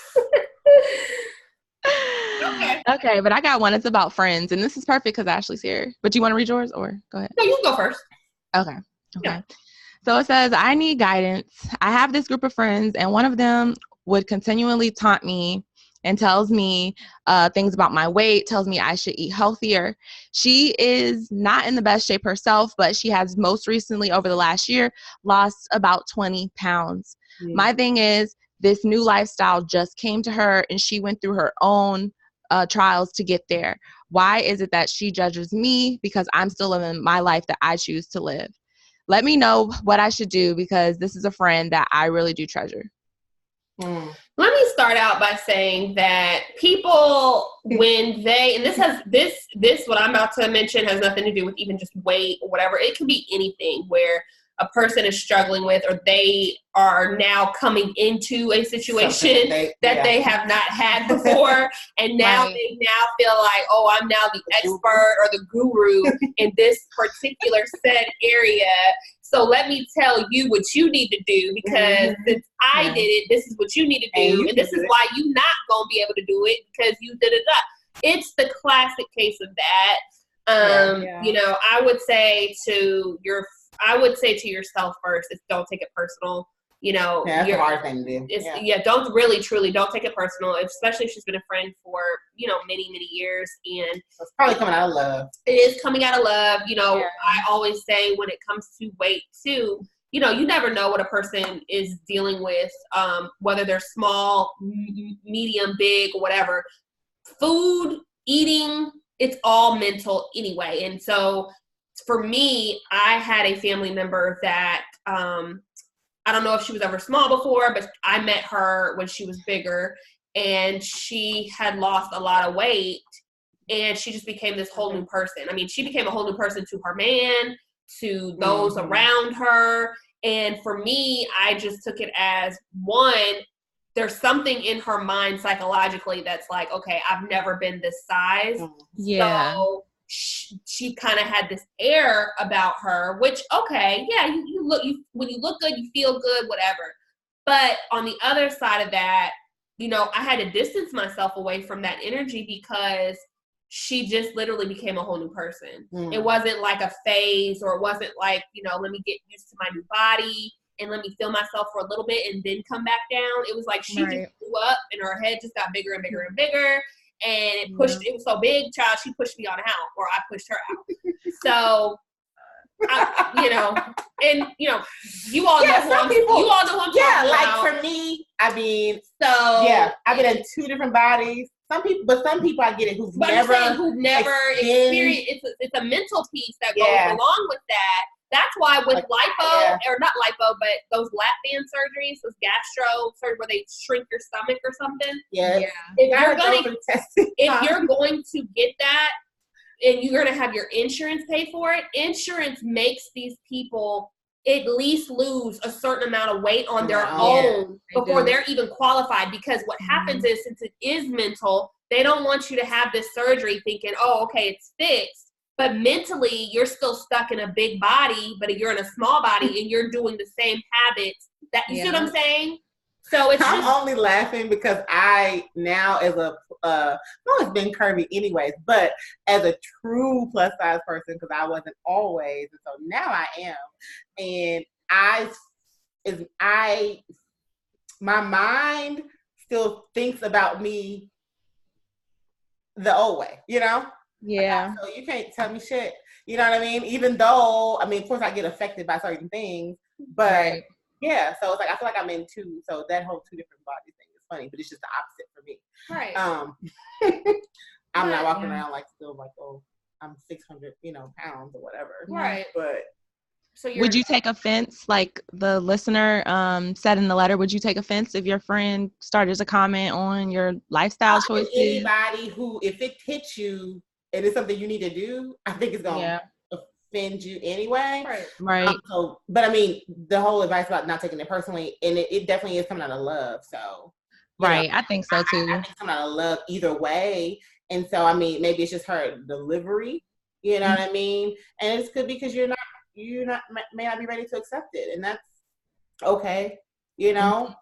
Okay, but I got one. It's about friends, and this is perfect because Ashley's here. But do you want to read yours, or go ahead? No, you can go first. Okay. Yeah. So it says, I need guidance. I have this group of friends, and one of them would continually taunt me and tells me things about my weight, tells me I should eat healthier. She is not in the best shape herself, but she has most recently, over the last year, lost about 20 pounds. My thing is, this new lifestyle just came to her, and she went through her own trials to get there. Why is it that she judges me because I'm still living my life that I choose to live? Let me know what I should do because this is a friend that I really do treasure. Let me start out by saying that people, when they, and this what I'm about to mention has nothing to do with even just weight or whatever. It can be anything where a person is struggling with, or they are now coming into a situation they have not had before. And now they now feel like, oh, I'm now the expert or the guru in this particular said area. So let me tell you what you need to do, because since I did it, this is what you need to do. And this is why you're not going to be able to do it, because you did it up. It's the classic case of that. You know, I would say to yourself first is don't take it personal. You know, that's a hard thing to do. Don't really, truly don't take it personal, especially if she's been a friend for, you know, many, many years. And it's probably coming out of love. It is coming out of love. You know, I always say when it comes to weight too, you know, you never know what a person is dealing with, whether they're small, medium, big, or whatever. Food, eating, it's all mental anyway. And so for me, I had a family member that, I don't know if she was ever small before, but I met her when she was bigger, and she had lost a lot of weight, and she just became this whole new person. I mean, she became a whole new person to her man, to those around her. And for me, I just took it as, one, there's something in her mind psychologically that's like, okay, I've never been this size. So she kind of had this air about her, which, okay, yeah, you look, when you look good, you feel good, whatever. But on the other side of that, you know, I had to distance myself away from that energy because she just literally became a whole new person. It wasn't like a phase, or it wasn't like, you know, let me get used to my new body and let me feel myself for a little bit and then come back down. It was like she just grew up and her head just got bigger and bigger and bigger. And it pushed, it was so big, child, she pushed me on out, or I pushed her out. So, you know, and, you know, you all know who I'm talking about. Like for me, I mean, I've been in 2 different bodies. Some people I get it who've never experienced. It's a mental piece that goes along with that. That's why with lipo, or not lipo, but those lap band surgeries, those gastro surgery where they shrink your stomach or something. If you're going to get that, and you're going to have your insurance pay for it, insurance makes these people at least lose a certain amount of weight on their own before they're even qualified. Because what happens is, since it is mental, they don't want you to have this surgery thinking, oh, okay, it's fixed. But mentally, you're still stuck in a big body, but you're in a small body and you're doing the same habits. That you see what I'm saying? So I'm only laughing because I now, as I've always been curvy anyways, but as a true plus size person, because I wasn't always, and so now I am, and my mind still thinks about me the old way, you know? Yeah. So you can't tell me shit. You know what I mean? Even though, I mean, of course I get affected by certain things, but yeah, so it's like, I feel like I'm in 2. So that whole 2 different bodies thing is funny, but it's just the opposite for me. Right. I'm not walking around like still like, oh, I'm 600, pounds or whatever. Right. But so would you take offense, like the listener said in the letter? Would you take offense if your friend started to comment on your lifestyle choices? Anybody who, if it hits you and it's something you need to do, I think it's going to offend you anyway. Right. So, but I mean, the whole advice about not taking it personally, and it definitely is coming out of love. So, I think so too. I think it's coming out of love either way. And so, I mean, maybe it's just her delivery. You know what I mean? And it could be because you may not be ready to accept it, and that's okay. you know,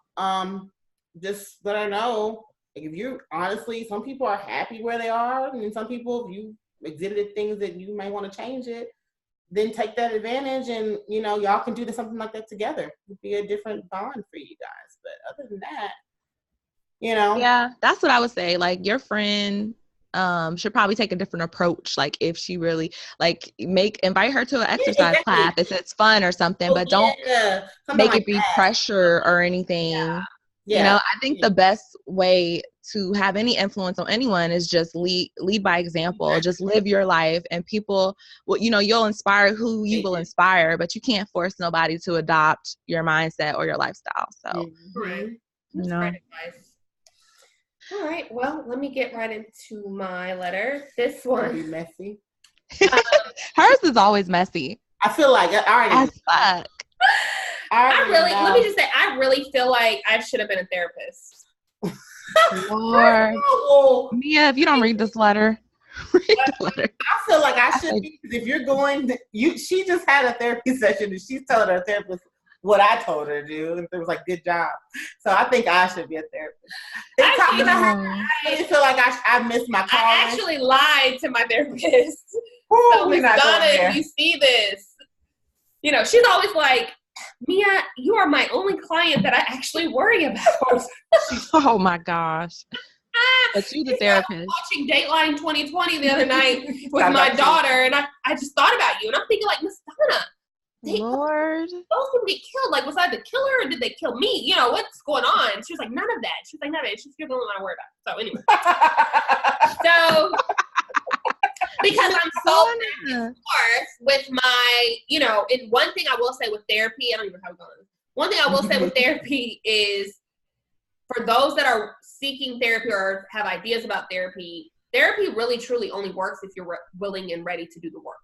just let her know. Like, if you honestly, some people are happy where they are, and some people, if you exhibited things that you may want to change it, then take that advantage, and you know, y'all can do something like that together. It'd be a different bond for you guys. But other than that, you know. Yeah, that's what I would say. Like, your friend should probably take a different approach. Like, if she really invite her to an exercise class if it's fun or something, but don't make it be pressure or anything. Yeah. You know, I think the best way to have any influence on anyone is just lead by example. Just live your life, and people will, you know, you'll inspire who you will inspire, but you can't force nobody to adopt your mindset or your lifestyle. So, right. That's great advice. All right. Well, let me get right into my letter. This one be messy. Hers is always messy. I feel like as fuck. Let me just say, I really feel like I should have been a therapist. Lord. Mia, if you don't read this letter, read the letter. I feel like I should be, because if you're going, she just had a therapy session and she's telling her therapist what I told her to do, and it was like, good job. So I think I should be a therapist. I feel like I missed my call. I actually lied to my therapist. So Miss Donna, if you see this, you know, she's always like, Mia, you are my only client that I actually worry about. Oh my gosh. But you the therapist. Watching Dateline 2020 the other night with my daughter, and I just thought about you, and I'm thinking like, Miss Donna, Lord, those people get killed. Like, was I the killer or did they kill me? You know, what's going on? She was like, none of that. She was like, none of it. She's the only one I worry about. So anyway. So because I'm so back and forth with my, you know, and one thing I will say with therapy, I don't even know how it's going. One thing I will say with therapy is, for those that are seeking therapy or have ideas about therapy, therapy really truly only works if you're willing and ready to do the work.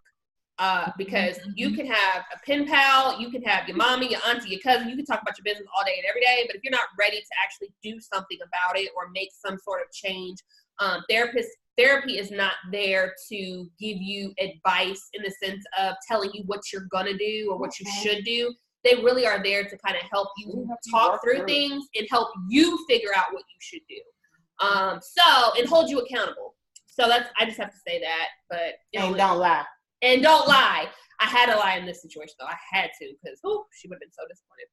Because you can have a pen pal, you can have your mommy, your auntie, your cousin, you can talk about your business all day and every day, but if you're not ready to actually do something about it or make some sort of change, therapy is not there to give you advice in the sense of telling you what you're gonna do or what you should do. They really are there to kind of help you talk through things and help you figure out what you should do. And hold you accountable. So I just have to say that, but don't lie. And don't lie. I had to lie in this situation, though. I had to, because she would have been so disappointed.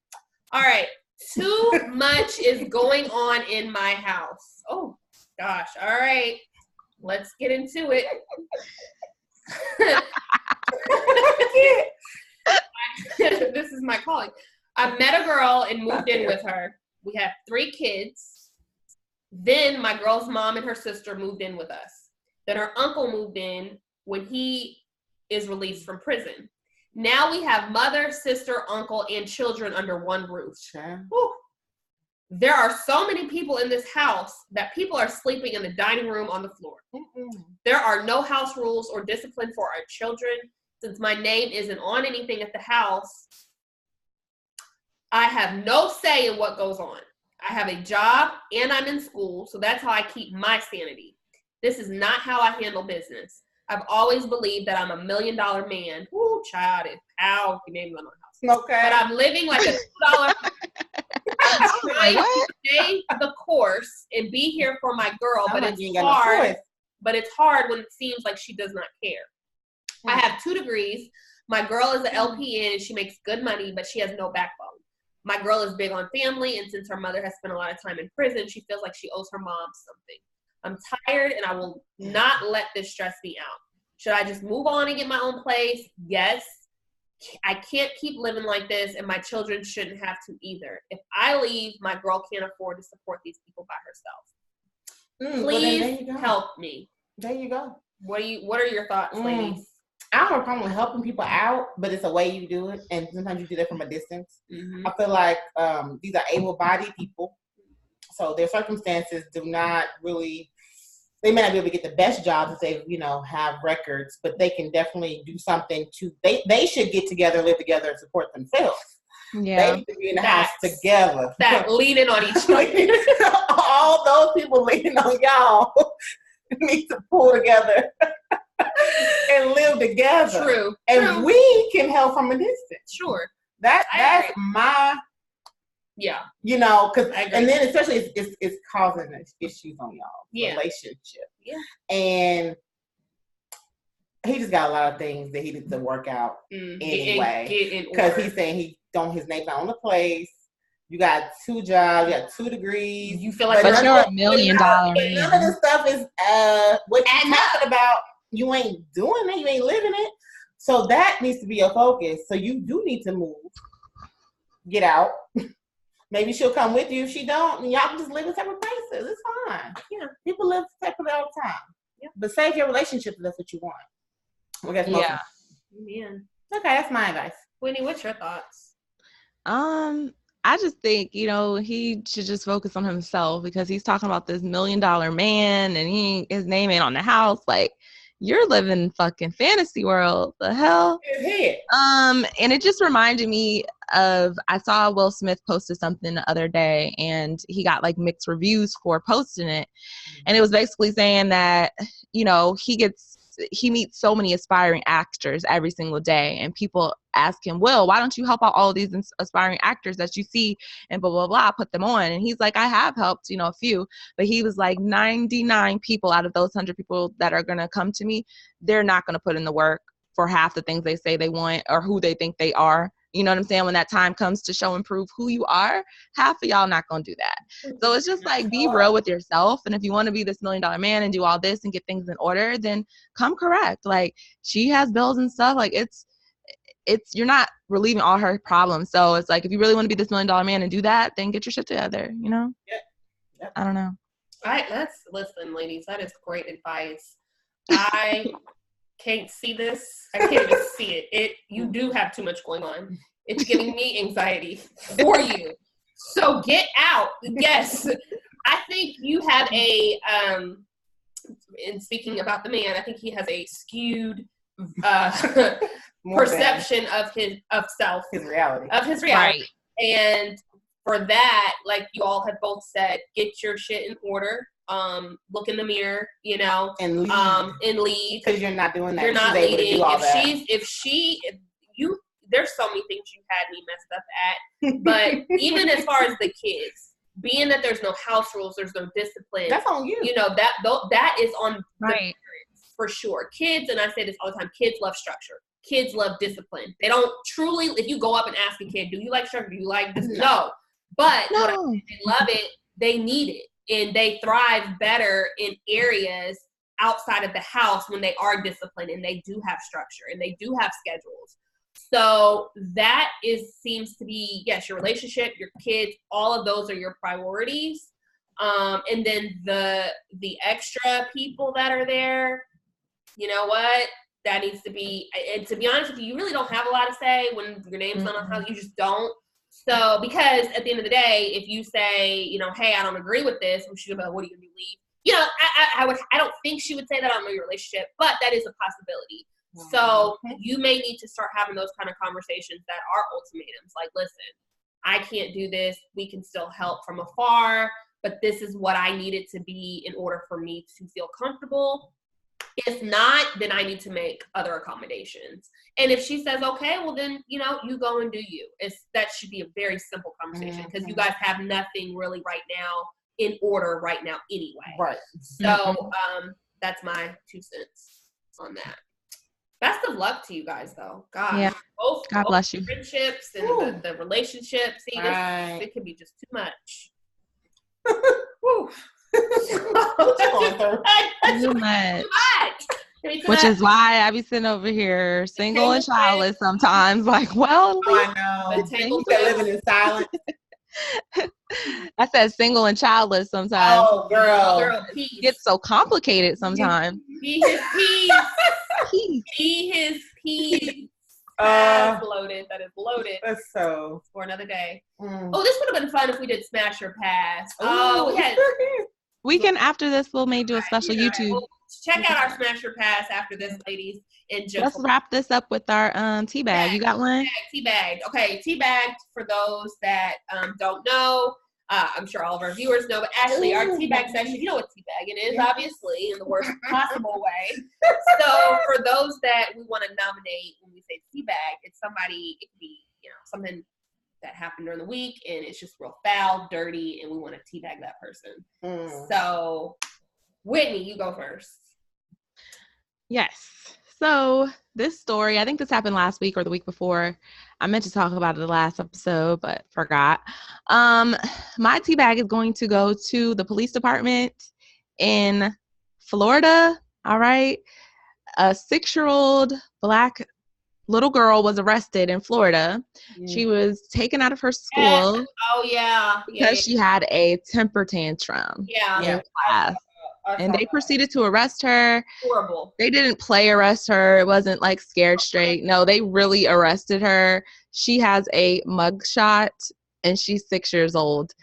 All right. Too much is going on in my house. Oh, gosh. All right. Let's get into it. This is my calling. I met a girl and moved in with her. We have 3 kids. Then my girl's mom and her sister moved in with us. Then her uncle moved in when he is released from prison. Now we have mother, sister, uncle, and children under one roof. Sure. There are so many people in this house that people are sleeping in the dining room on the floor. There are no house rules or discipline for our children. Since my name isn't on anything at the house, I have no say in what goes on. I have a job and I'm in school, so that's how I keep my sanity. This is not how I handle business. I've always believed that I'm $1 million man. Ooh, child, how you name it on my house. Okay. But I'm living like a $2. I'm trying to stay the course and be here for my girl, but it's hard. But it's hard when it seems like she does not care. I have 2 degrees. My girl is an LPN. She makes good money, but she has no backbone. My girl is big on family, and since her mother has spent a lot of time in prison, she feels like she owes her mom something. I'm tired, and I will not let this stress me out. Should I just move on and get my own place? Yes. I can't keep living like this, and my children shouldn't have to either. If I leave, my girl can't afford to support these people by herself. Please help me. There you go. What are your thoughts, ladies? I don't have a problem with helping people out, but it's a way you do it, and sometimes you do that from a distance. I feel like these are able-bodied people, so their circumstances do not really. They may not be able to get the best jobs if they, have records, but they can definitely do something they should get together, live together, and support themselves. Yeah. They should be in the house together. That leaning on each other. All those people leaning on y'all need to pull together and live together. True. And we can help from a distance. Sure. That's my Yeah. You know, because and then especially it's causing issues on y'all relationship. Yeah. And he just got a lot of things that he needs to work out anyway. Because he's saying his name's not on the place. You got 2 jobs, you got 2 degrees. You feel like but you're $1 million man. None of this stuff is what you're talking about. You ain't doing it, you ain't living it. So that needs to be your focus. So you do need to move. Get out. Maybe she'll come with you. If she don't, y'all can just live in separate places. It's fine. Yeah. People live separately all the time. Yeah. But save your relationship if that's what you want. Yeah. Man. Okay, that's my advice. Whitney, what's your thoughts? I just think, he should just focus on himself because he's talking about this $1 million man and his name ain't on the house. Like, you're living fucking fantasy world. The hell? And it just reminded me of, I saw Will Smith posted something the other day and he got like mixed reviews for posting it. And it was basically saying that, he meets so many aspiring actors every single day, and people ask him, Will, why don't you help out all of these aspiring actors that you see and blah, blah, blah, put them on? And he's like, I have helped, a few, but he was like 99 people out of those 100 people that are going to come to me, they're not going to put in the work for half the things they say they want or who they think they are. You know what I'm saying? When that time comes to show and prove who you are, half of y'all not going to do that. So it's just like, be real with yourself. And if you want to be this $1 million man and do all this and get things in order, then come correct. Like, she has bills and stuff. Like, it's you're not relieving all her problems. So it's like, if you really want to be this $1 million man and do that, then get your shit together, Yeah. I don't know. All right, listen, ladies, that is great advice. I can't see this. I can't even see it. You do have too much going on. It's giving me anxiety for you. So get out. Yes. I think you have and speaking about the man, I think he has a skewed perception of self. His reality. Right. And for that, like you all have both said, get your shit in order. Look in the mirror, and leave. Because you're not doing that. You're not leading. There's so many things you had me messed up at. But even as far as the kids, being that there's no house rules, there's no discipline. That's on you. That is on the parents for sure. Kids, and I say this all the time, kids love structure. Kids love discipline. They don't truly, if you go up and ask a kid, do you like structure? Do you like this? No. But no. They love it. They need it. And they thrive better in areas outside of the house when they are disciplined and they do have structure and they do have schedules. So that seems to be, yes, your relationship, your kids, all of those are your priorities. And then the extra people that are there, you know what? That needs to be, and to be honest with you, you really don't have a lot to say when your name's not on the house. You just don't. So, because at the end of the day, if you say, hey, I don't agree with this, and she's about, what are you going to do, leave? I don't think she would say that on your relationship, but that is a possibility. Mm-hmm. So you may need to start having those kind of conversations that are ultimatums. Like, listen, I can't do this. We can still help from afar, but this is what I need it to be in order for me to feel comfortable. If not, then I need to make other accommodations. And if she says, okay, well then, you go and do you. That should be a very simple conversation because you guys have nothing really right now in order right now anyway. Right. So that's my 2 cents on that. Best of luck to you guys, though. God, yeah. God bless you. Friendships and the relationships. See, it can be just too much. Woo. Too much. Which is why I be sitting over here single and childless sometimes. Like, well, I know. They're living in silence. I said single and childless sometimes. Oh, girl. It gets so complicated sometimes. Be his peace. Be his peace. That is loaded. That's so. For another day. Oh, this would have been fun if we did Smash or Pass. We can, after this, we'll maybe do a special YouTube. Well, check out our Smash or Pass after this, ladies. Let's wrap this up with our tea bag. You got one? Tea bag. Okay, tea bag, for those that don't know, I'm sure all of our viewers know, but actually our tea bag section, you know what tea bagging is, obviously, in the worst possible way. So for those that we want to nominate when we say tea bag, it's somebody, it could be, something that happened during the week, and it's just real foul, dirty, and we want to teabag that person. So, Whitney, you go first. Yes. So this story, I think this happened last week or the week before. I meant to talk about it the last episode, but forgot. My teabag is going to go to the police department in Florida. All right. A 6-year-old Black little girl was arrested in Florida. She was taken out of her school. Because she had a temper tantrum in class. And they proceeded to arrest her. Horrible. They didn't play arrest her. It wasn't like Scared Straight. No, they really arrested her. She has a mugshot and she's 6 years old.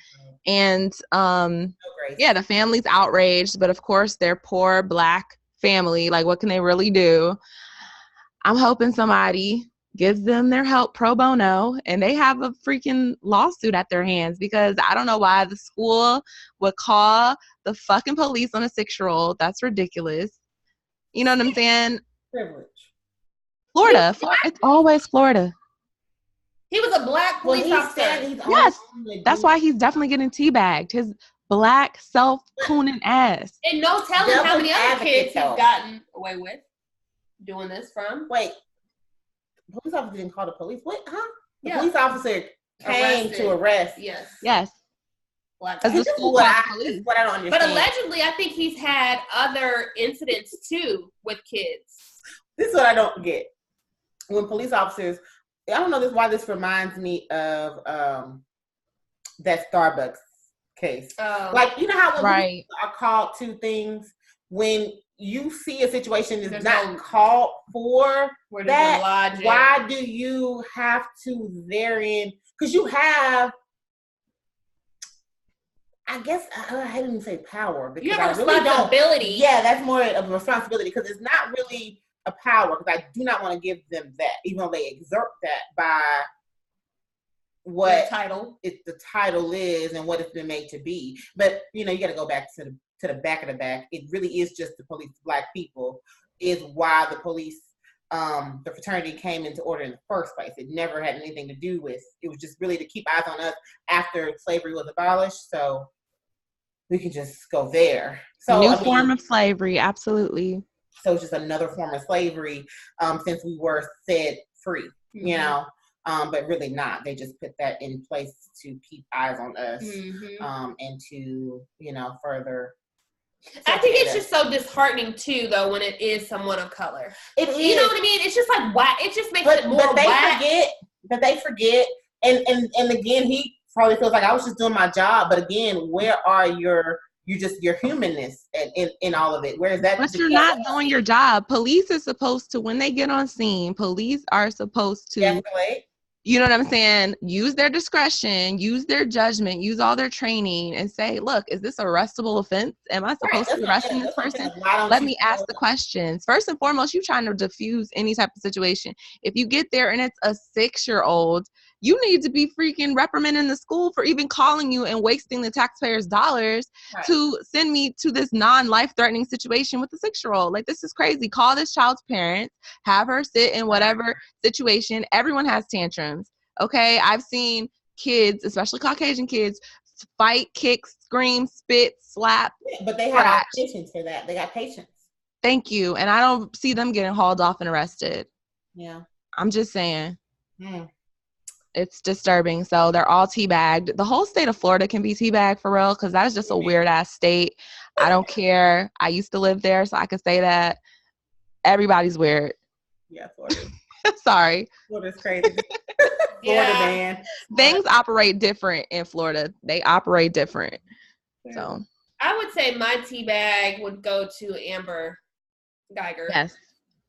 And the family's outraged, but of course their poor Black family, like what can they really do? I'm hoping somebody gives them their help pro bono and they have a freaking lawsuit at their hands, because I don't know why the school would call the fucking police on a 6-year-old. That's ridiculous. You know what I'm saying? Privilege. Florida. It's always Florida. He was a Black police officer. Yes. That's why he's definitely getting teabagged. His Black self-cooning ass. And no telling how many other kids he's gotten away with doing this from. Wait. The police officer didn't call the police. What? Huh? The police officer came to arrest. Yes. As the school called the police. What I don't understand. But allegedly, I think he's had other incidents too with kids. This is what I don't get. When police officers, I don't know why this reminds me of that Starbucks case. Like, you know how when people are called to things, when you see a situation that's not called for that, why do you have to therein? Because you have, I guess, I didn't say power. Because you have a responsibility. Yeah, that's more of a responsibility, because it's not really a power, because I do not want to give them that, even though they exert that by what the title is and what it's been made to be. But, you got to go back to the back of the back. It really is just the police, Black people, is why the police, the fraternity came into order in the first place. It never had anything to do with, it was just really to keep eyes on us after slavery was abolished. So we can just go there. So New form of slavery, absolutely. So it's just another form of slavery, since we were set free, but really not. They just put that in place to keep eyes on us, and to, further. I think it's just so disheartening too, though, when it is someone of color. It is. You know what I mean? It's just like whack. It just makes it more whack. But they forget. And again, he probably feels like I was just doing my job. But again, where are your humanness in all of it? Where is that? But you're not doing your job. Police is supposed to, when they get on scene, police are supposed to escalate. You know what I'm saying? Use their discretion, use their judgment, use all their training, and say, look, is this a arrestable offense? Am I supposed to be arresting this person? Let me ask the questions. First and foremost, you're trying to diffuse any type of situation. If you get there and it's a 6-year-old, you need to be freaking reprimanding the school for even calling you and wasting the taxpayers' dollars to send me to this non-life-threatening situation with a 6-year-old. Like, this is crazy. Call this child's parents, have her sit in whatever situation. Everyone has tantrums, okay? I've seen kids, especially Caucasian kids, fight, kick, scream, spit, slap. But they have patience for that. They got patience. Thank you. And I don't see them getting hauled off and arrested. Yeah. I'm just saying. It's disturbing. So they're all teabagged. The whole state of Florida can be teabagged for real, because that is just a weird ass state. I don't care. I used to live there, so I can say that. Everybody's weird. Yeah, Florida. Sorry. Florida's crazy. Florida, man. Things operate different in Florida. They operate different. So I would say my teabag would go to Amber Geiger. Yes.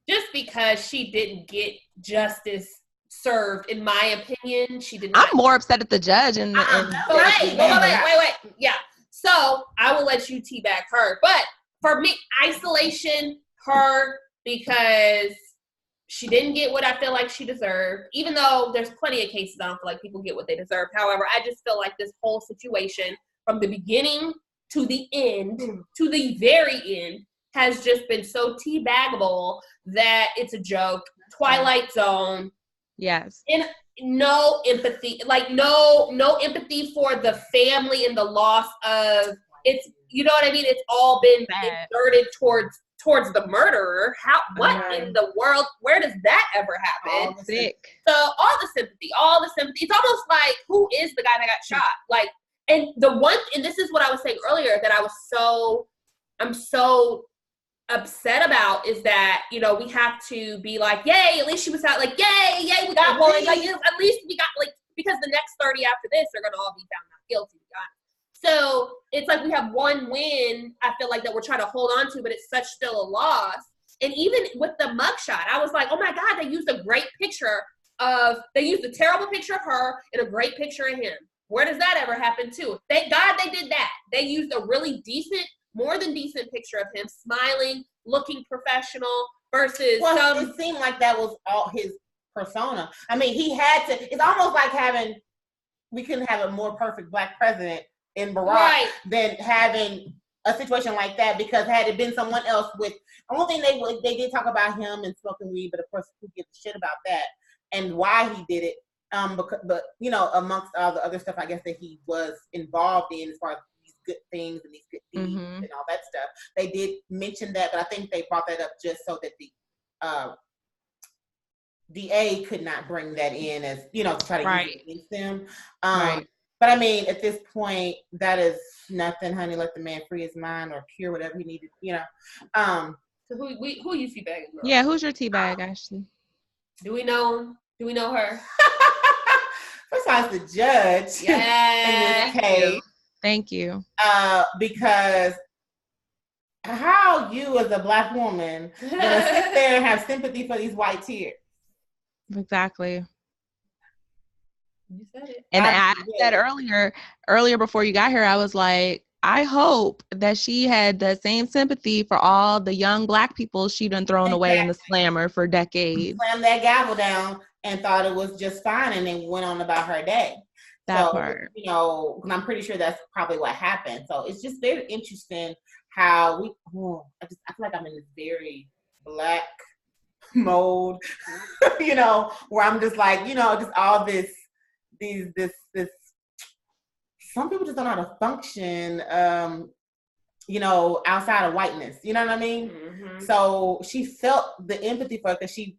Just because she didn't get justice served, in my opinion. She did not. I'm more upset at the judge and wait. Yeah. So I will let you teabag her. But for me, isolation, her, because she didn't get what I feel like she deserved, even though there's plenty of cases I don't feel like people get what they deserve. However, I just feel like this whole situation from the beginning to the end, to the very end, has just been so teabaggable that it's a joke. Twilight Zone. Yes. And no empathy, like no empathy for the family and the loss of it's. You know what I mean? It's all been exerted towards the murderer. What in the world? Where does that ever happen? Sick. So all the sympathy. It's almost like, who is the guy that got shot? Like, and this is what I was saying earlier, that I'm so upset about, is that, you know, we have to be like, yay, at least she was out, like, yay, we got one, like, at least we got, like, because the next 30 after this are gonna all be found not guilty. So it's like we have one win, I feel like, that we're trying to hold on to, but it's still a loss. And even with the mugshot, I was like, oh my God, they used a terrible picture of her and a great picture of him. Where does that ever happen too? Thank God they did that. They used a really decent, more than decent picture of him, smiling, looking professional, versus it seemed like that was all his persona. I mean, he had to, it's almost like we couldn't have a more perfect black president in Barack than having a situation like that, because had it been someone else with, the only thing they did talk about him and smoking weed, but of course who gives a shit about that and why he did it. But you know, amongst all the other stuff, I guess, that he was involved in, as far as these good things and these good deeds and all that stuff, they did mention that, but I think they brought that up just so that the DA could not bring that in, as, you know, to try to use it against them. But I mean, at this point, that is nothing, honey. Let the man free his mind or cure whatever he needed, you know. So who you teabagging? Yeah, who's your teabag, Ashley? Do we know her? Besides the judge in this case. Thank you. Because how you, as a black woman, gonna sit there and have sympathy for these white tears? Exactly. You said it. And I said earlier before you got here, I was like, I hope that she had the same sympathy for all the young black people she done thrown away in the slammer for decades. Slammed that gavel down and thought it was just fine, and then went on about her day. That part. You know, I'm pretty sure that's probably what happened. So it's just very interesting how I feel like I'm in this very black mode, you know, where I'm just like, you know, just all this, some people just don't know how to function, you know, outside of whiteness, you know what I mean? Mm-hmm. So she felt the empathy for it, because she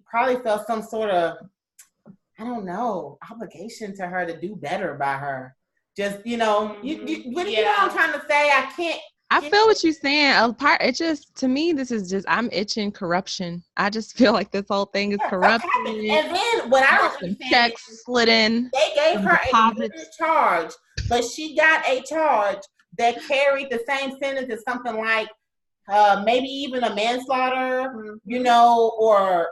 probably felt some sort of, I don't know, obligation to her to do better by her. Just, you know, you know what I'm trying to say? I feel what you're saying. It just, to me, this is just, I'm itching corruption. I just feel like this whole thing is corruption. And then what I don't understand, checks slid in. They gave her a good charge, but she got a charge that carried the same sentence as something like maybe even a manslaughter, you know, or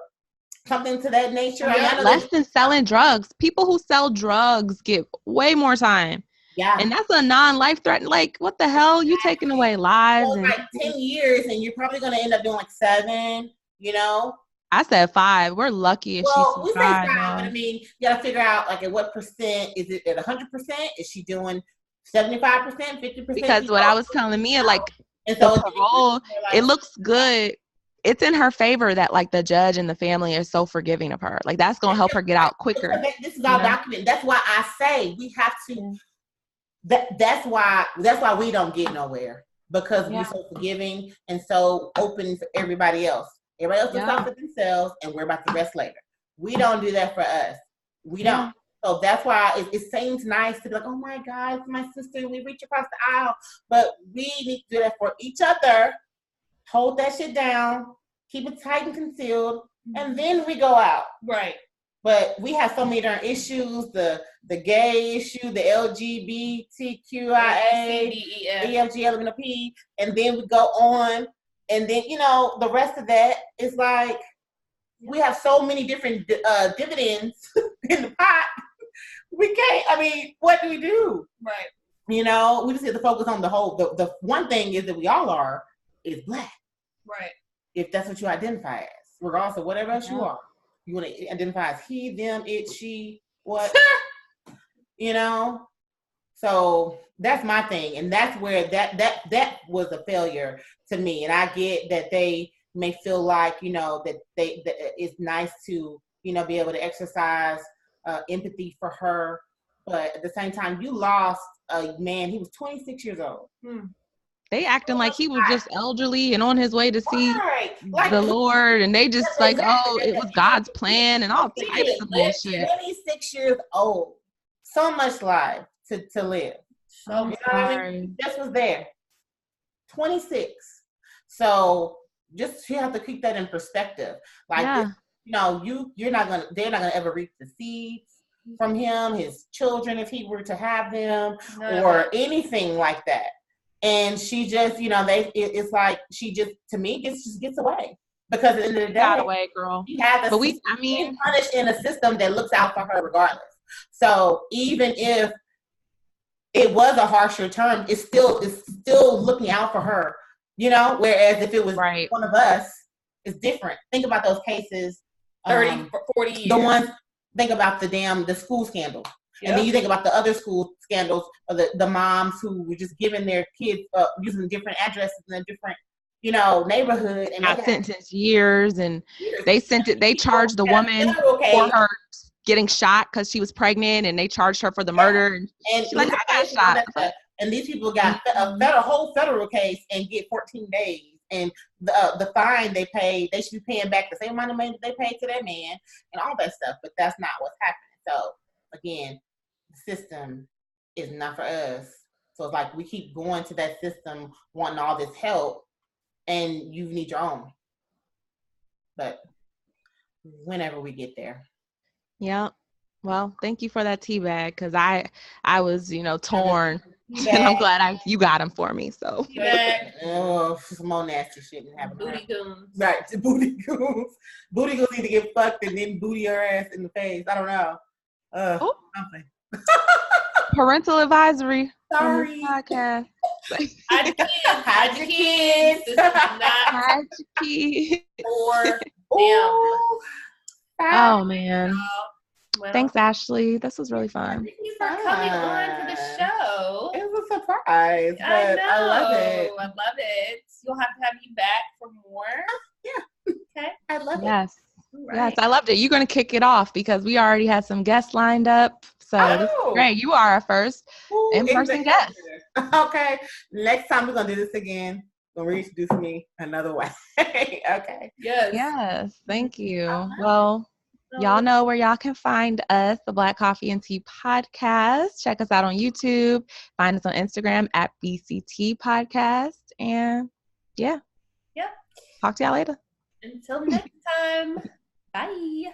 something to that nature. Yeah, less than selling drugs. People who sell drugs get way more time. Yeah. And that's a non-life threat. Like, what the hell? You taking away lives? Well, like 10 years, and you're probably going to end up doing like 7, you know? I said 5. We're lucky if she survived. We say 5, but I mean, you got to figure out, like, at what percent. Is it at 100%? Is she doing 75%, 50%? Because what I was telling Mia, like, and so the parole, it looks good. It's in her favor that, like, the judge and the family are so forgiving of her. Like, that's going to help her get out quicker. This is all documented. That's why I say we have to... That's why we don't get nowhere, because we're so forgiving and so open for everybody else. Everybody else will stop for themselves, and we're about to rest later. We don't do that for us. We don't. So that's why it seems nice to be like, oh my God, it's my sister, we reach across the aisle. But we need to do that for each other. Hold that shit down, keep it tight and concealed, and then we go out. Right. But we have so many different issues, the gay issue, the LGBTQIA, EFG, and then we go on, and then, you know, the rest of that is like, we have so many different dividends in the pot. We can't, I mean, what do we do? Right. You know, we just have to focus on the whole, the one thing is that we all is black. Right. If that's what you identify as, regardless of whatever else you are. You want to identify as he, them, it, she, what, you know? So that's my thing. And that's where that was a failure to me. And I get that they may feel like, you know, that it's nice to be able to exercise empathy for her. But at the same time, you lost a man. He was 26 years old. They acting like he was just elderly and on his way to see like, the Lord, and they just like, exactly. oh, it was God's plan and all types of bullshit. 26 years old. So much life to live. So, you know what I mean? Just was there. 26. So just you have to keep that in perspective. Like, they're not gonna ever reap the seeds from him, his children, if he were to have them, or anything like that. And she just, it's like she just, to me, just gets away. Because at the end of the day, got away, girl. She has she's punished in a system that looks out for her regardless. So even if it was a harsher term, it's still looking out for her, whereas if it was one of us, it's different. Think about those cases, 30, 40 years. The ones, think about the school scandal. Yep. And then you think about the other school scandals, or the moms who were just giving their kids using different addresses in a different, neighborhood, and got sentenced years, and they charged the woman for her getting shot because she was pregnant, and they charged her for the murder, and she's like, I got shot. And these people got a whole federal case and get 14 days, and the fine they paid, they should be paying back the same amount of money that they paid to that man, and all that stuff. But that's not what's happening. So again, the system is not for us. So it's like we keep going to that system wanting all this help, and you need your own. But whenever we get there. Yeah. Well, thank you for that tea bag, because I was, torn. And I'm glad you got them for me. So some more nasty shit happening. Booty goons. Right, booty goons. Booty goons need to get fucked and then booty her ass in the face. I don't know. Something. Parental advisory. Sorry. Podcast. Hide your kids. This is not hide your kids. Or oh man. Well, thanks, Ashley. This was really fun. Thank you for coming on to the show. It was a surprise, but I love it. I love it. You'll have to have you back for more. Yeah. Okay. I love it. Yes. Right. Yes, I loved it. You're going to kick it off because we already had some guests lined up. So this is great. You are our first in-person guest. Okay. Next time we're going to do this again. Going to reintroduce me another way. Okay. Yes. Yes. Thank you. Well, y'all know where y'all can find us, the Black Coffee and Tea Podcast. Check us out on YouTube. Find us on Instagram at BCT Podcast. And yeah. Yep. Talk to y'all later. Until next time. Bye.